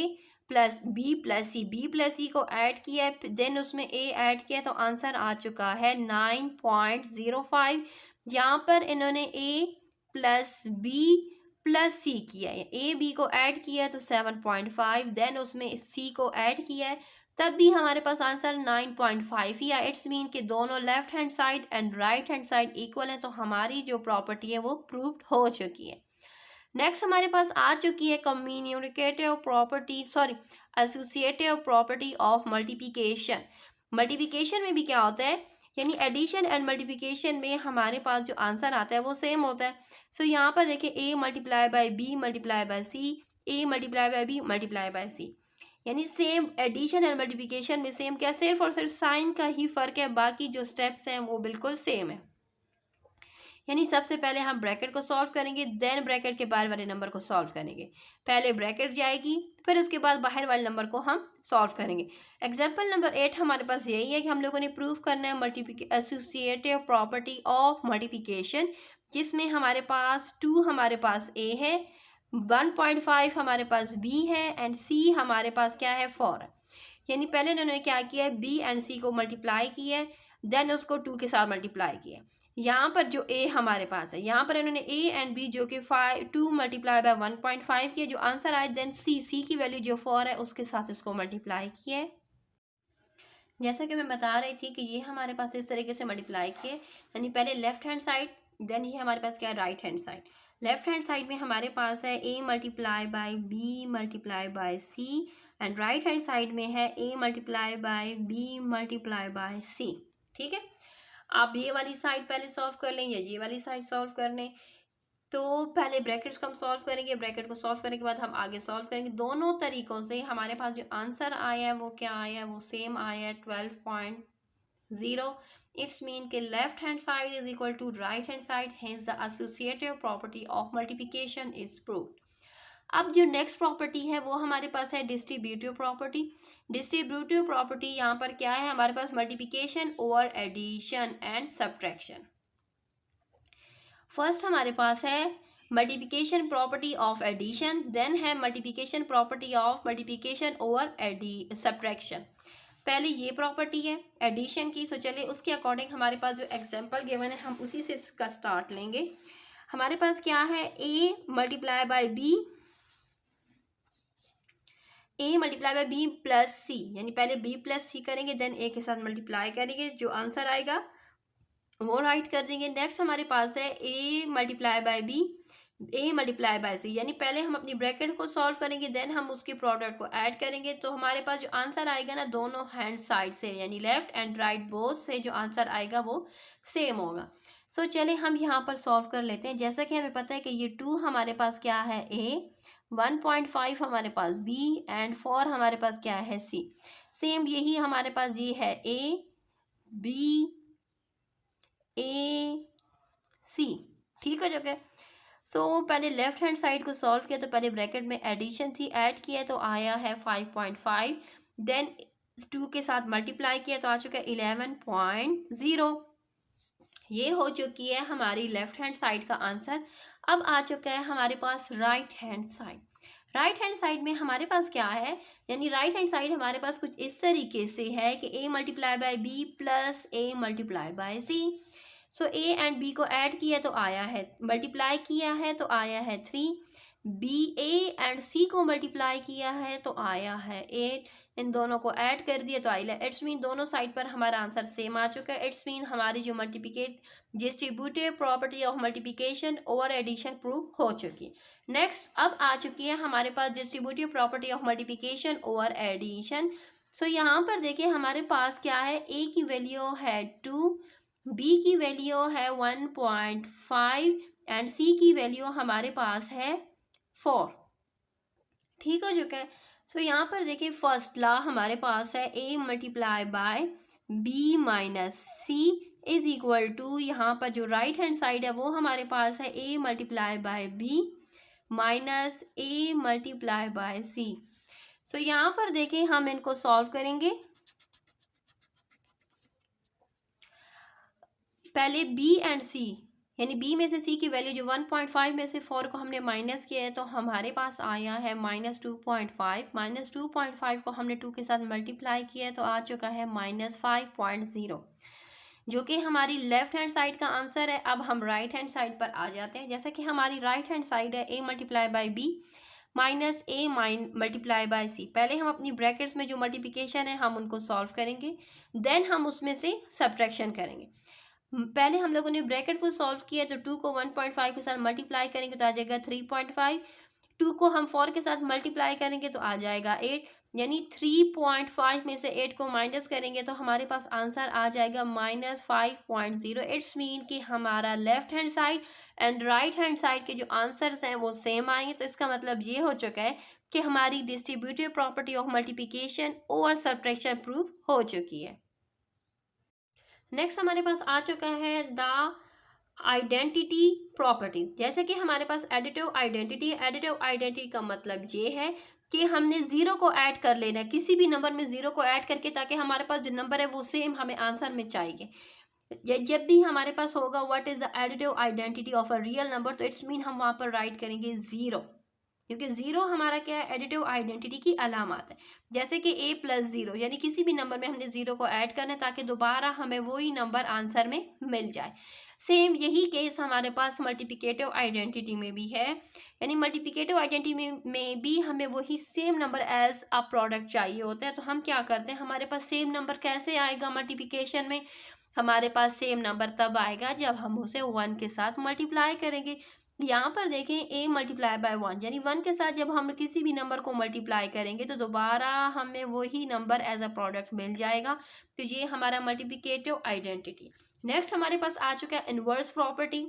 plus B plus C, B plus C को ऐड किया है, देन उसमें a ऐड किया, तो आंसर आ चुका है 9.05। यहाँ पर इन्होंने a प्लस बी प्लस सी किया है, ए बी को ऐड किया है तो 7.5, देन उसमें c को ऐड किया है, तब भी हमारे पास आंसर 9.5 ही है। इट्स मीन कि दोनों left hand side and right hand side equal है, तो हमारी जो प्रॉपर्टी है वो प्रूव्ड हो चुकी है। नेक्स्ट हमारे पास आ चुकी है communicative property, sorry associative property of multiplication. Multiplication में भी क्या होता है, यानी एडिशन एंड मल्टीप्लिकेशन में हमारे पास जो आंसर आता है वो सेम होता है। सो यहाँ पर देखिए a multiply by B multiply by C, a multiply by B multiply by C, यानी सेम एडिशन एंड मल्टीप्लिकेशन में सेम क्या, सिर्फ और सिर्फ साइन का ही फ़र्क है, बाकी जो स्टेप्स हैं वो बिल्कुल सेम है। यानी सबसे पहले हम ब्रैकेट को सॉल्व करेंगे, देन ब्रैकेट के बाहर वाले नंबर को सॉल्व करेंगे। पहले ब्रैकेट जाएगी, फिर उसके बाद बाहर वाले नंबर को हम सॉल्व करेंगे। एग्जाम्पल नंबर 8 हमारे पास यही है कि हम लोगों ने प्रूव करना है एसोसिएटिव प्रॉपर्टी ऑफ मल्टीप्लिकेशन, जिसमें हमारे पास 2 हमारे पास a है, 1.5 हमारे पास b है एंड c हमारे पास क्या है 4 है। यानी पहले इन्होंने क्या किया है, b एंड c को मल्टीप्लाई किया है, देन उसको 2 के साथ मल्टीप्लाई किया। यहाँ पर जो a हमारे पास है, यहाँ पर इन्होंने a एंड b जो कि 2 मल्टीप्लाई बाय 1.5 किया, जो आंसर आए, देन c की वैल्यू जो 4 है उसके साथ इसको मल्टीप्लाई किया है। जैसा कि मैं बता रही थी कि ये हमारे पास इस तरीके से मल्टीप्लाई किए, यानी पहले लेफ्ट हैंड साइड, देन ये हमारे पास क्या है, right hand side. Left hand side में हमारे पास है a multiply by B multiply by C, and right hand side में है a multiply by B multiply by C. ठीक है, आप ये वाली साइड पहले सॉल्व कर लें या ये वाली साइड सॉल्व कर लें। तो पहले ब्रैकेट्स को हम सॉल्व करेंगे, ब्रैकेट को सॉल्व करने के बाद हम आगे सॉल्व करेंगे। दोनों तरीकों से हमारे पास जो आंसर आया है वो क्या आया है, वो सेम आया है 12.0। इट्स मीन के left hand side is equal to right hand side, hence the associative property of multiplication is proved. अब जो नेक्स्ट प्रॉपर्टी है वो हमारे पास है डिस्ट्रीब्यूटिव प्रॉपर्टी। डिस्ट्रीब्यूटिव प्रॉपर्टी यहाँ पर क्या है, हमारे पास multiplication over addition and subtraction. First हमारे पास है multiplication property of addition, then है multiplication property of multiplication over subtraction. पहले ये प्रॉपर्टी है एडिशन की, सो चलिए उसके अकॉर्डिंग हमारे पास जो एग्जांपल गिवन है हम उसी से इसका स्टार्ट लेंगे। हमारे पास क्या है, A multiply by B, A multiply by B plus C, यानी पहले बी प्लस सी करेंगे देन ए के साथ मल्टीप्लाई करेंगे, जो आंसर आएगा वो राइट कर देंगे। नेक्स्ट हमारे पास है A multiply by B, A multiply by C, यानी पहले हम अपनी ब्रैकेट को सॉल्व करेंगे देन हम उसके प्रोडक्ट को ऐड करेंगे, तो हमारे पास जो आंसर आएगा ना दोनों हैंड साइड से यानी लेफ्ट एंड राइट बोथ से जो आंसर आएगा वो सेम होगा। सो चले हम यहाँ पर सॉल्व कर लेते हैं। जैसा कि हमें पता है कि ये 2 हमारे पास क्या है ए, 1.5 हमारे पास बी एंड 4 हमारे पास क्या है सी। सेम यही हमारे पास ये है ए बी ए सी, ठीक हो चुका है। सो पहले लेफ्ट हैंड साइड को सॉल्व किया तो पहले ब्रैकेट में एडिशन थी, ऐड किया तो आया है 5.5, देन 2 के साथ मल्टीप्लाई किया तो आ चुका है 11.0। ये हो चुकी है हमारी लेफ्ट हैंड साइड का आंसर। अब आ चुका है हमारे पास right hand side. Right hand side में हमारे पास क्या है, यानी राइट हैंड साइड हमारे पास कुछ इस तरीके से है कि A multiply by B plus A multiply by C. So A and B को ऐड किया तो आया है, मल्टीप्लाई किया है तो आया है 3, बी ए एंड सी को मल्टीप्लाई किया है तो आया है 8, इन दोनों को ऐड कर दिया तो आया। इट्स मीन दोनों साइड पर हमारा आंसर सेम आ चुका है। इट्स मीन हमारी जो distributive property of multiplication over addition prove हो चुकी है। नेक्स्ट अब आ चुकी है हमारे पास distributive property of multiplication over addition. So यहाँ पर देखिए हमारे पास क्या है, ए की वैल्यू है 2, बी की वैल्यू है 1.5 एंड सी की वैल्यू हमारे पास है 4, ठीक हो चुका है। सो यहाँ पर देखिए फर्स्ट लॉ हमारे पास है A multiply by B minus C is equal to, यहाँ पर जो राइट हैंड साइड है वो हमारे पास है A multiply by B minus A multiply by C. So यहाँ पर देखिए हम इनको सॉल्व करेंगे। पहले बी एंड सी, यानी बी में से सी की वैल्यू जो 1.5 में से 4 को हमने माइनस किया है तो हमारे पास आया है -2.5, -2.5 को हमने 2 के साथ मल्टीप्लाई किया है तो आ चुका है -5.0, जो कि हमारी लेफ्ट हैंड साइड का आंसर है। अब हम राइट हैंड साइड पर आ जाते हैं। जैसे कि हमारी राइट हैंड साइड है A multiply by B minus A multiply by C. पहले हम अपनी ब्रैकेट्स में जो मल्टीप्लिकेशन है हम उनको सॉल्व करेंगे, देन हम उसमें से सब्ट्रैक्शन करेंगे। पहले हम लोगों ने ब्रैकेट को सॉल्व किया तो 2 को 1.5 के साथ मल्टीप्लाई करेंगे तो आ जाएगा 3.5, 2 को हम 4 के साथ मल्टीप्लाई करेंगे तो आ जाएगा 8, यानी 3.5 में से 8 को माइनस करेंगे तो हमारे पास आंसर आ जाएगा -5.0। इट्स मीन कि हमारा left hand side and right hand side के जो आंसर्स हैं वो सेम आएंगे। तो इसका मतलब ये हो चुका है कि हमारी डिस्ट्रीब्यूटिव प्रॉपर्टी ऑफ मल्टीप्लिकेशन और सब्ट्रैक्शन प्रूफ हो चुकी है। नेक्स्ट हमारे पास आ चुका है द आइडेंटिटी प्रॉपर्टी। जैसे कि हमारे पास एडिटिव आइडेंटिटी है। एडिटिव आइडेंटिटी का मतलब ये है कि हमने ज़ीरो को ऐड कर लेना है, किसी भी नंबर में ज़ीरो को ऐड करके, ताकि हमारे पास जो नंबर है वो सेम हमें आंसर में चाहिए। जब भी हमारे पास होगा what is the additive identity of a real number, तो इट्स मीन हम वहाँ पर राइट करेंगे ज़ीरो, क्योंकि ज़ीरो हमारा क्या है, एडिटिव आइडेंटिटी की अलामत है। जैसे कि a + 0, यानी किसी भी नंबर में हमने ज़ीरो को ऐड करना है ताकि दोबारा हमें वही नंबर आंसर में मिल जाए। सेम यही केस हमारे पास मल्टीप्लिकेटिव आइडेंटिटी में भी है, यानी मल्टीप्लिकेटिव आइडेंटिटी में भी हमें वही same number as a product चाहिए होता है। तो हम क्या करते हैं, हमारे पास सेम नंबर कैसे आएगा मल्टीप्लिकेशन में, हमारे पास सेम नंबर तब आएगा जब हम उसे 1 के साथ मल्टीप्लाई करेंगे। यहाँ पर देखें a मल्टीप्लाई बाय 1, यानी 1 के साथ जब हम किसी भी नंबर को मल्टीप्लाई करेंगे तो दोबारा हमें वही नंबर एज अ प्रोडक्ट मिल जाएगा। तो ये हमारा मल्टीप्लिकेटिव आइडेंटिटी। नेक्स्ट हमारे पास आ चुका है इन्वर्स प्रॉपर्टी।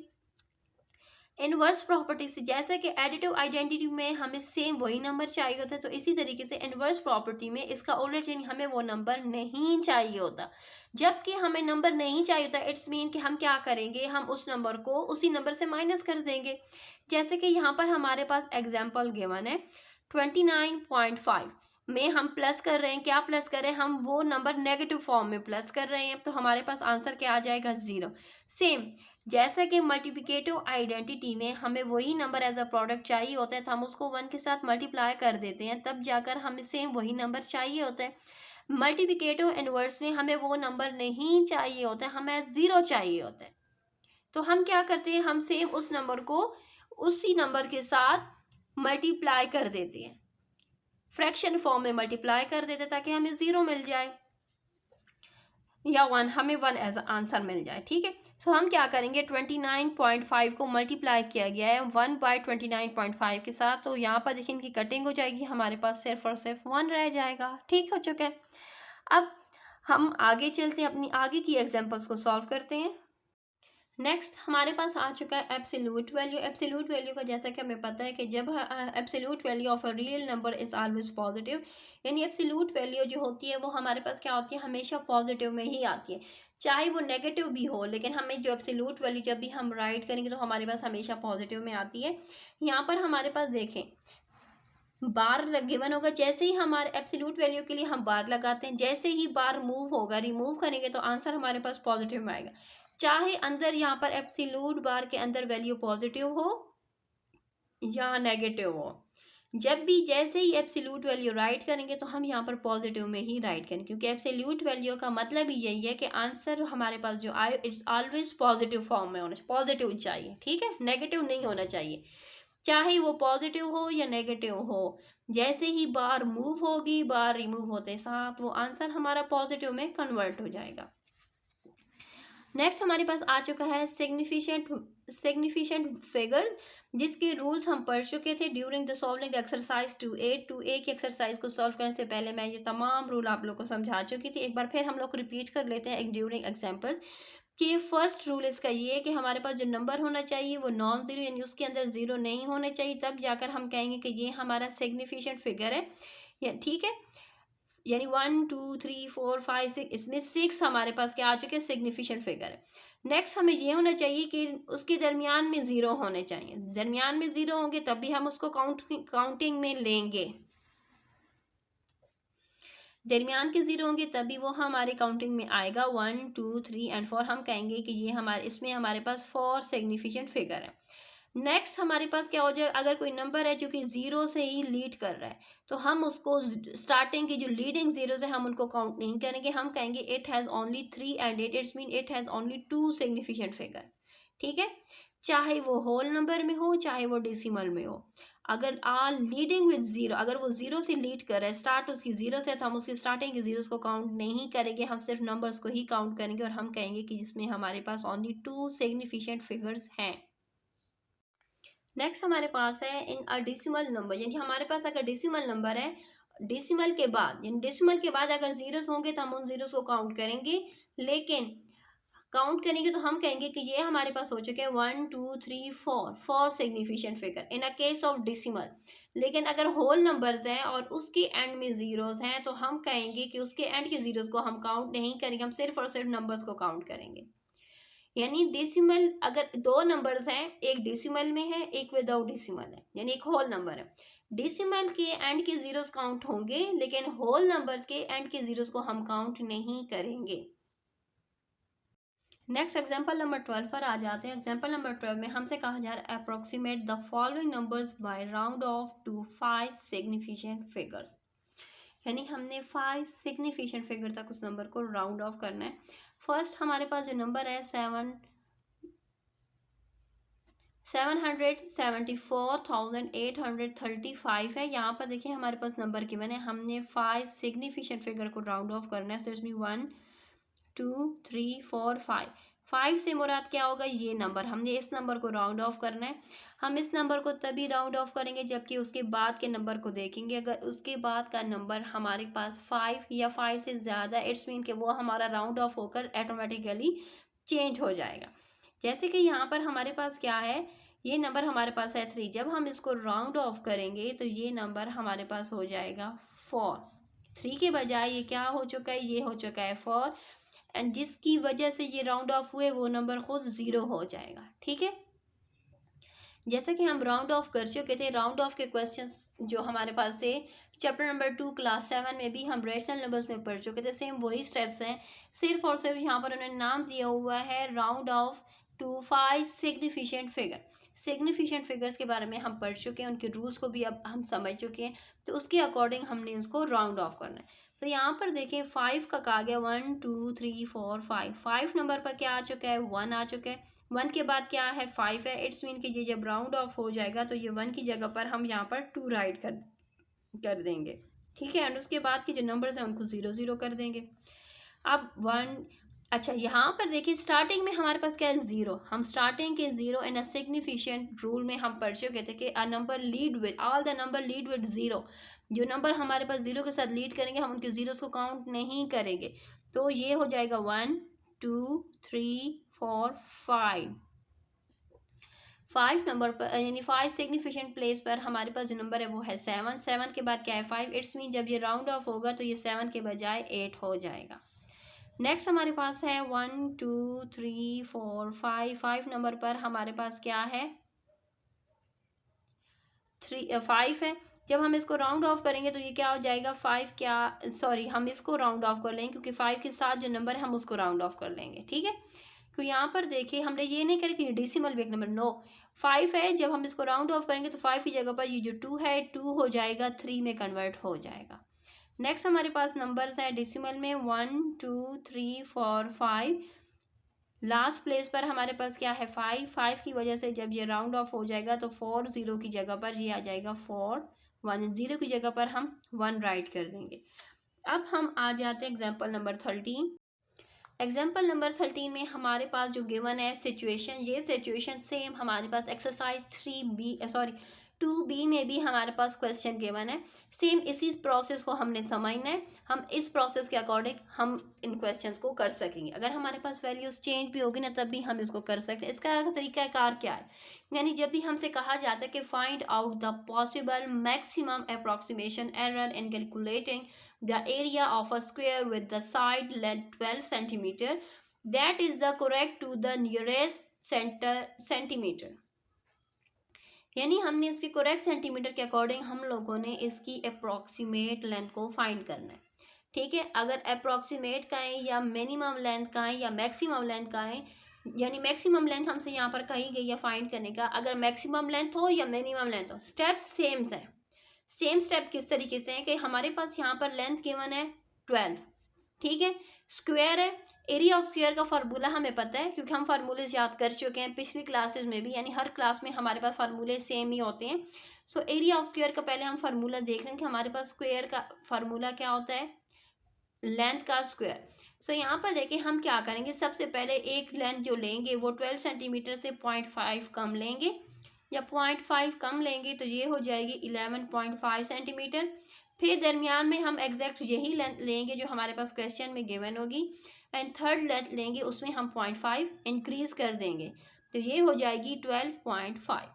इनवर्स प्रॉपर्टी से, जैसे कि एडिटिव आइडेंटिटी में हमें सेम वही नंबर चाहिए होता है, तो इसी तरीके से इनवर्स प्रॉपर्टी में इसका उलट, यानी हमें वो नंबर नहीं चाहिए होता। जबकि हमें नंबर नहीं चाहिए होता, इट्स मीन कि हम क्या करेंगे, हम उस नंबर को उसी नंबर से माइनस कर देंगे। जैसे कि यहाँ पर हमारे पास एग्जाम्पल गिवन है 29.5 में हम प्लस कर रहे हैं, क्या प्लस कर रहे हैं, हम वो नंबर नेगेटिव फॉर्म में प्लस कर रहे हैं, तो हमारे पास आंसर क्या आ जाएगा, 0। सेम जैसा कि मल्टीप्लिकेटिव आइडेंटिटी में हमें वही नंबर एज अ प्रोडक्ट चाहिए होता है, तो हम उसको 1 के साथ मल्टीप्लाई कर देते हैं, तब जाकर हमें सेम वही नंबर चाहिए होता है। मल्टीप्लिकेटिव इनवर्स में हमें वो नंबर नहीं चाहिए होता है, हमें 0 चाहिए होता है। तो हम क्या करते हैं, हम सेम उस नंबर को उसी नंबर के साथ मल्टीप्लाई कर देते हैं, फ्रैक्शन फॉर्म में मल्टीप्लाई कर देते हैं, ताकि हमें 0 मिल जाए या 1, हमें 1 एज आंसर मिल जाए। ठीक है, सो हम क्या करेंगे, 29.5 को मल्टीप्लाई किया गया है 1/29.5 के साथ, तो यहाँ पर देखिए इनकी कटिंग हो जाएगी, हमारे पास सिर्फ और सिर्फ 1 रह जाएगा। ठीक हो चुका है। अब हम आगे चलते हैं, अपनी आगे की एग्जांपल्स को सॉल्व करते हैं। नेक्स्ट हमारे पास आ चुका है एब्सोल्यूट वैल्यू। एब्सोल्यूट वैल्यू का जैसा कि हमें पता है कि जब absolute value of a real number is always positive, यानी एब्सोल्यूट वैल्यू जो होती है वो हमारे पास क्या होती है, हमेशा पॉजिटिव में ही आती है, चाहे वो नेगेटिव भी हो, लेकिन हमें जो एब्सोल्यूट वैल्यू जब भी हम राइट करेंगे तो हमारे पास हमेशा पॉजिटिव में आती है। यहाँ पर हमारे पास देखें बार गिवन होगा, जैसे ही हमारे एब्सोल्यूट वैल्यू के लिए हम बार लगाते हैं, जैसे ही बार मूव होगा, रिमूव करेंगे तो आंसर हमारे पास पॉजिटिव में आएगा, चाहे अंदर यहाँ पर एब्सोल्यूट बार के अंदर वैल्यू पॉजिटिव हो या नेगेटिव हो। जब भी जैसे ही एब्सोल्यूट वैल्यू राइट करेंगे तो हम यहाँ पर पॉजिटिव में ही राइट करेंगे, क्योंकि एब्सोल्यूट वैल्यू का मतलब ही यही है कि आंसर हमारे पास जो आए इट्स ऑलवेज पॉजिटिव फॉर्म में होना चाहिए, पॉजिटिव चाहिए। ठीक है, नेगेटिव नहीं होना चाहिए, चाहे वो पॉजिटिव हो या नेगेटिव हो। जैसे ही बार मूव होगी, बार रिमूव होते साथ वो आंसर हमारा पॉजिटिव में कन्वर्ट हो जाएगा। नेक्स्ट हमारे पास आ चुका है सिग्निफिकेंट फिगर, जिसके रूल्स हम पढ़ चुके थे during the solving the exercise 2A की एक्सरसाइज को सॉल्व करने से पहले मैं ये तमाम रूल आप लोग को समझा चुकी थी। एक बार फिर हम लोग रिपीट कर लेते हैं एक ड्यूरिंग एग्जाम्पल्स कि फर्स्ट रूल इसका ये है कि हमारे पास जो नंबर होना चाहिए वो नॉन ज़ीरो, यानी उसके अंदर ज़ीरो नहीं होने चाहिए, तब जाकर हम कहेंगे कि ये हमारा सिग्निफिकेंट फिगर है। या ठीक है, यानी 1 2 3 4 5 6, इसमें 6 हमारे पास क्या आ चुके हैं, सिग्निफिकेंट फिगर है। नेक्स्ट हमें ये होना चाहिए कि उसके दरमियान में ज़ीरो होने चाहिए, दरमियान में ज़ीरो होंगे तब भी हम उसको काउंटिंग में लेंगे, दरमियान के ज़ीरो होंगे तभी वो हमारे काउंटिंग में आएगा। 1 2 3 एंड 4 हम कहेंगे कि ये हमारे इसमें हमारे पास 4 सिग्निफिकेंट फिगर है। नेक्स्ट हमारे पास क्या हो जाए, अगर कोई नंबर है जो कि ज़ीरो से ही लीड कर रहा है, तो हम उसको स्टार्टिंग की जो लीडिंग ज़ीरोज़ है हम उनको काउंट नहीं करेंगे, हम कहेंगे it has only 3 and it's mean it has only 2 significant figure. ठीक है, चाहे वो होल नंबर में हो चाहे वो डेसिमल में हो, अगर लीडिंग विद ज़ीरो, अगर वो ज़ीरो से लीड कर रहा है, स्टार्ट उसकी ज़ीरो से, तो हम उसकी स्टार्टिंग की ज़ीरोज़ को काउंट नहीं करेंगे, हम सिर्फ नंबर्स को ही काउंट करेंगे, और हम कहेंगे कि जिसमें हमारे पास ओनली 2 सिग्निफिकेंट फिगर्स हैं। नेक्स्ट हमारे पास है इन अ डेसिमल नंबर, यानी हमारे पास अगर डेसिमल नंबर है, डेसिमल के बाद यानी डेसिमल के बाद अगर जीरोस होंगे तो हम उन जीरोस को काउंट करेंगे, लेकिन काउंट करेंगे तो हम कहेंगे कि ये हमारे पास हो चुके हैं 1 2 3 4 4 significant figure in a case of decimal. लेकिन अगर होल नंबर्स हैं और उसके एंड में जीरोस हैं, तो हम कहेंगे कि उसके एंड के जीरोस को हम काउंट नहीं करेंगे, हम सिर्फ और सिर्फ नंबर्स को काउंट करेंगे। यानी डेसिमल अगर दो नंबर्स हैं, एक डेसिमल में है एक विदाउट डेसिमल है, यानी एक होल नंबर है, डेसिमल के एंड के जीरोस काउंट होंगे, लेकिन होल नंबर्स के एंड के जीरोस को हम काउंट नहीं करेंगे। नेक्स्ट एग्जांपल नंबर 12 पर आ जाते हैं। एग्जांपल नंबर 12 में हमसे कहा जा रहा है approximate the following numbers by round off to 5 significant figures, यानी हमने 5 सिग्निफिकेंट फिगर तक उस नंबर को राउंड ऑफ करना है। फर्स्ट हमारे पास जो नंबर है 774,835 है। यहाँ पर देखिए हमारे पास नंबर गिवन है, हमने 5 सिग्निफिकेंट फिगर को राउंड ऑफ करना है, so इसमें 1 2 3 4 5, 5 से मुराद क्या होगा, ये नंबर, हमने इस नंबर को राउंड ऑफ करना है। हम इस नंबर को तभी राउंड ऑफ करेंगे जबकि उसके बाद के नंबर को देखेंगे, अगर उसके बाद का नंबर हमारे पास 5 या 5 से ज़्यादा, इट्स मीन कि वो हमारा राउंड ऑफ होकर ऑटोमेटिकली चेंज हो जाएगा। जैसे कि यहाँ पर हमारे पास क्या है ये नंबर हमारे पास है 3। जब हम इसको राउंड ऑफ करेंगे तो ये नंबर हमारे पास हो जाएगा 4। 3 के बजाय ये क्या हो चुका है, ये हो चुका है 4, एंड जिसकी वजह से ये राउंड ऑफ हुए वो नंबर खुद 0 हो जाएगा। ठीक है, जैसा कि हम राउंड ऑफ कर चुके थे, राउंड ऑफ के क्वेश्चंस जो हमारे पास से चैप्टर नंबर 2 क्लास 7 में भी हम रेशनल नंबर्स में पढ़ चुके थे, सेम वही स्टेप्स हैं। सिर्फ और सिर्फ यहाँ पर उन्होंने नाम दिया हुआ है round off to 5 significant figure. Significant figures के बारे में हम पढ़ चुके हैं, उनके रूल्स को भी अब हम समझ चुके हैं, तो उसके अकॉर्डिंग हमने उसको राउंड ऑफ करना है। सो यहाँ पर देखें 5 का कहा गया 1 2 3 4 5। 5 नंबर पर क्या आ चुका है, 1 आ चुका है। 1 के बाद क्या है, 5 है। इट्स मीन कि ये जब राउंड ऑफ हो जाएगा तो ये 1 की जगह पर हम यहाँ पर 2 राइट कर देंगे। ठीक है, एंड उसके बाद के जो नंबर्स हैं उनको 0 0 कर देंगे। अब 1, अच्छा यहाँ पर देखिए स्टार्टिंग में हमारे पास क्या है, 0। हम स्टार्टिंग के 0 इन अ सिग्निफिकेंट रूल में हम पढ़ चुके थे कि a number lead with all the number lead with 0। जो नंबर हमारे पास 0 के साथ लीड करेंगे हम उनके जीरोस को काउंट नहीं करेंगे। तो ये हो जाएगा 1 2 3 4 5। 5 नंबर पर यानी 5 सिग्निफिकेंट प्लेस पर हमारे पास जो नंबर है वो है 7। 7 के बाद क्या है, 5। इट्स मीन जब ये राउंड ऑफ होगा तो ये 7 के बजाय 8 हो जाएगा। नेक्स्ट हमारे पास है 1 2 3 4 5। 5 नंबर पर हमारे पास क्या है, 5 है। जब हम इसको राउंड ऑफ करेंगे तो ये क्या हो जाएगा, 5 क्या, सॉरी हम इसको राउंड ऑफ कर लेंगे क्योंकि 5 के साथ जो नंबर है हम उसको राउंड ऑफ कर लेंगे। ठीक है, तो यहाँ पर देखिए हमने ये नहीं करा कि डेसिमल भी एक नंबर, नो 5 है। जब हम इसको राउंड ऑफ करेंगे तो 5 की जगह पर ये जो 2 है 2 हो जाएगा, 3 में कन्वर्ट हो जाएगा। नेक्स्ट हमारे पास नंबर्स हैं डेसिमल में 1 2 3 4 5। लास्ट प्लेस पर हमारे पास क्या है, 5। 5 की वजह से जब ये राउंड ऑफ हो जाएगा तो 4 0 की जगह पर ये आ जाएगा 4। 1 0 की जगह पर हम 1 राइट कर देंगे। अब हम आ जाते हैं एग्जाम्पल नंबर 13। एग्जाम्पल नंबर 13 में हमारे पास जो गिवन है सिचुएशन, ये सिचुएशन सेम हमारे पास एक्सरसाइज 2B में भी हमारे पास क्वेश्चन गिवन है। सेम इसी प्रोसेस को हमने समझना है। हम इस प्रोसेस के अकॉर्डिंग हम इन क्वेश्चंस को कर सकेंगे। अगर हमारे पास वैल्यूज चेंज भी होगी ना तब भी हम इसको कर सकते हैं। इसका तरीकाकार क्या है, यानी जब भी हमसे कहा जाता है कि find out the possible maximum approximation error in calculating the area of a square with the side length 12 centimeter, that is the correct to the nearest centimeter। यानी हमने इसके करेक्ट सेंटीमीटर के अकॉर्डिंग हम लोगों ने इसकी अप्रॉक्सीमेट लेंथ को फाइंड करना है। ठीक है, अगर अप्रॉक्सीमेट का है या मिनिमम लेंथ का है या मैक्सिमम लेंथ का है, यानी मैक्सिमम लेंथ हमसे यहाँ पर कही गई है फाइंड करने का। अगर मैक्सिमम लेंथ हो या मिनिमम लेंथ हो, स्टेप्स सेम है। सेम स्टेप किस तरीके से है कि हमारे पास यहाँ पर लेंथ गिवन है 12। ठीक है, स्क्वायर है। एरिया ऑफ स्क्वायर का फार्मूला हमें पता है क्योंकि हम फार्मूले याद कर चुके हैं पिछली क्लासेस में भी, यानी हर क्लास में हमारे पास फार्मूले सेम ही होते हैं। सो एरिया ऑफ स्क्वायर का पहले हम फार्मूला देख लें कि हमारे पास स्क्वायर का फार्मूला क्या होता है, लेंथ का स्क्वायर। सो यहाँ पर देखिए हम क्या करेंगे, सबसे पहले एक लेंथ जो लेंगे वो 12 सेंटीमीटर से 0.5 कम लेंगे, या 0.5 कम लेंगे तो ये हो जाएगी 11.5 सेंटीमीटर। फिर दरमियान में हम एग्जैक्ट यही लेंथ लेंगे जो हमारे पास क्वेश्चन में गिवन होगी, एंड थर्ड लेंथ लेंगे उसमें हम 0.5 इंक्रीज कर देंगे तो ये हो जाएगी 12.5।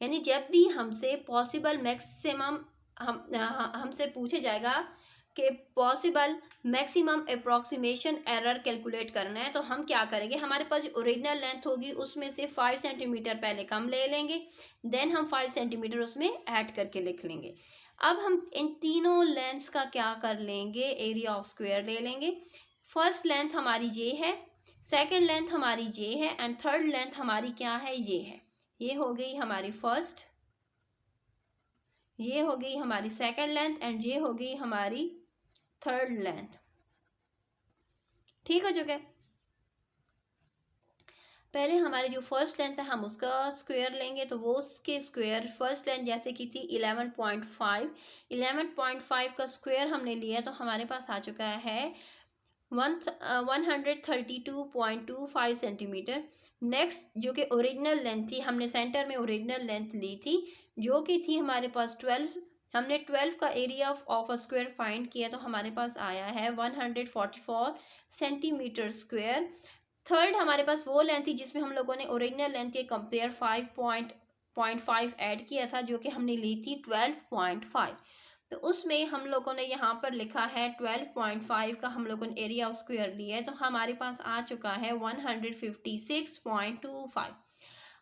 यानी जब भी हमसे पॉसिबल मैक्सिमम हमसे पूछे जाएगा कि possible maximum approximation error calculate करना है तो हम क्या करेंगे, हमारे पास जो ओरिजिनल लेंथ होगी उसमें से 5 सेंटीमीटर पहले कम ले लेंगे, देन हम 5 सेंटीमीटर उसमें ऐड करके लिख लेंगे। अब हम इन तीनों लेंथ्स का क्या कर लेंगे, एरिया ऑफ स्क्वायर ले लेंगे। फर्स्ट लेंथ हमारी ये है, सेकेंड लेंथ हमारी ये है, एंड थर्ड लेंथ हमारी क्या है, ये है। ये हो गई हमारी फर्स्ट, ये हो गई हमारी सेकेंड लेंथ, एंड ये हो गई हमारी थर्ड लेंथ। ठीक हो चुका है। पहले हमारी जो फर्स्ट लेंथ है हम उसका स्क्वायर लेंगे तो वो उसके स्क्वायर, फर्स्ट लेंथ जैसे कि थी 11.5, 11.5 का स्क्वायर हमने लिया तो हमारे पास आ चुका है 132.25 सेंटीमीटर। नेक्स्ट जो कि ओरिजिनल लेंथ थी, हमने सेंटर में ओरिजिनल लेंथ ली थी जो कि थी हमारे पास 12। हमने 12 का area of a square find किया तो हमारे पास आया है 144 सेंटीमीटर स्क्वायर। थर्ड हमारे पास वो लेंथ थी जिसमें हम लोगों ने ओरिजिनल लेंथ के कंपेयर 5.5 ऐड किया था, जो कि हमने ली थी 12.5। तो उसमें हम लोगों ने यहाँ पर लिखा है 12.5 का हम लोगों ने एरिया ऑफ स्क्वायर लिया है, तो हमारे पास आ चुका है 156.25।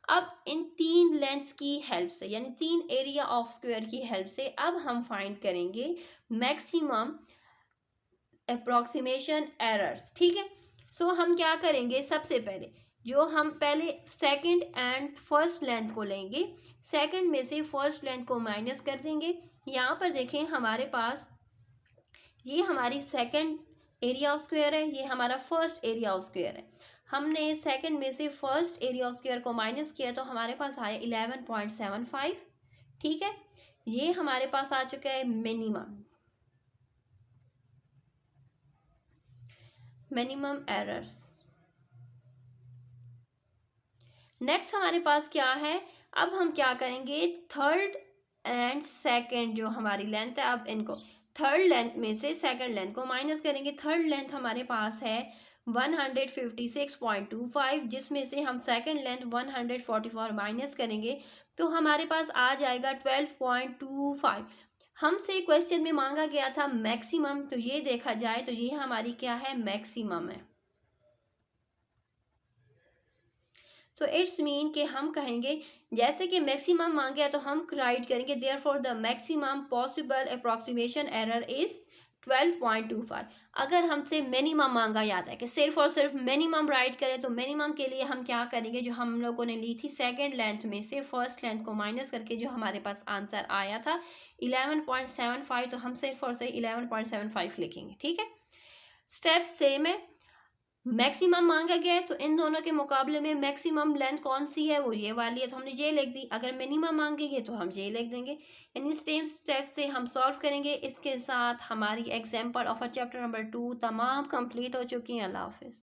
अब इन तीन लेंथ्स की हेल्प से, यानी तीन एरिया ऑफ स्क्वायर की हेल्प से, अब हम फाइंड करेंगे मैक्सिमम अप्रॉक्सीमेशन एरर्स। ठीक है, सो हम क्या करेंगे, सबसे पहले जो हम पहले सेकंड एंड फर्स्ट लेंथ को लेंगे, सेकंड में से फर्स्ट लेंथ को माइनस कर देंगे। यहाँ पर देखें हमारे पास ये हमारी सेकंड एरिया ऑफ स्क्वायर है, ये हमारा फर्स्ट एरिया ऑफ स्क्वायर है। हमने सेकंड में से फर्स्ट एरिया ऑफ स्क्वायर को माइनस किया तो हमारे पास आया 11.75। ठीक है, ये हमारे पास आ चुका है मिनिमम एरर्स। नेक्स्ट हमारे पास क्या है, अब हम क्या करेंगे, थर्ड एंड सेकंड जो हमारी लेंथ है, अब इनको थर्ड लेंथ में से सेकंड लेंथ को माइनस करेंगे। थर्ड लेंथ हमारे पास है 156.25, जिसमें से हम सेकंड लेंथ 144 माइनस करेंगे तो हमारे पास आ जाएगा 12.25। हमसे क्वेश्चन में मांगा गया था मैक्सिमम, तो ये देखा जाए तो ये हमारी क्या है, मैक्सिमम है। सो इट्स मीन कि हम कहेंगे जैसे कि मैक्सिमम मांगे तो हम राइट करेंगे therefore the maximum possible approximation error is 12.25। अगर हमसे मिनिमम मांगा जाता है कि सिर्फ और सिर्फ मिनिमम राइट करें, तो मिनिमम के लिए हम क्या करेंगे, जो हम लोगों ने ली थी सेकंड लेंथ में से फर्स्ट लेंथ को माइनस करके जो हमारे पास आंसर आया था 11.75, तो हम सिर्फ और सिर्फ 11.75 लिखेंगे। ठीक है, स्टेप सेम है। मैक्सिमम मांगा गया है तो इन दोनों के मुकाबले में मैक्सिमम लेंथ कौन सी है, वो ये वाली है, तो हमने ये लिख दी। अगर मिनिमम मांगेंगे तो हम ये लिख देंगे। इन सेम स्टेप से हम सॉल्व करेंगे। इसके साथ हमारी example of a chapter number 2 तमाम कंप्लीट हो चुकी हैं। अल्लाह हाफिज़।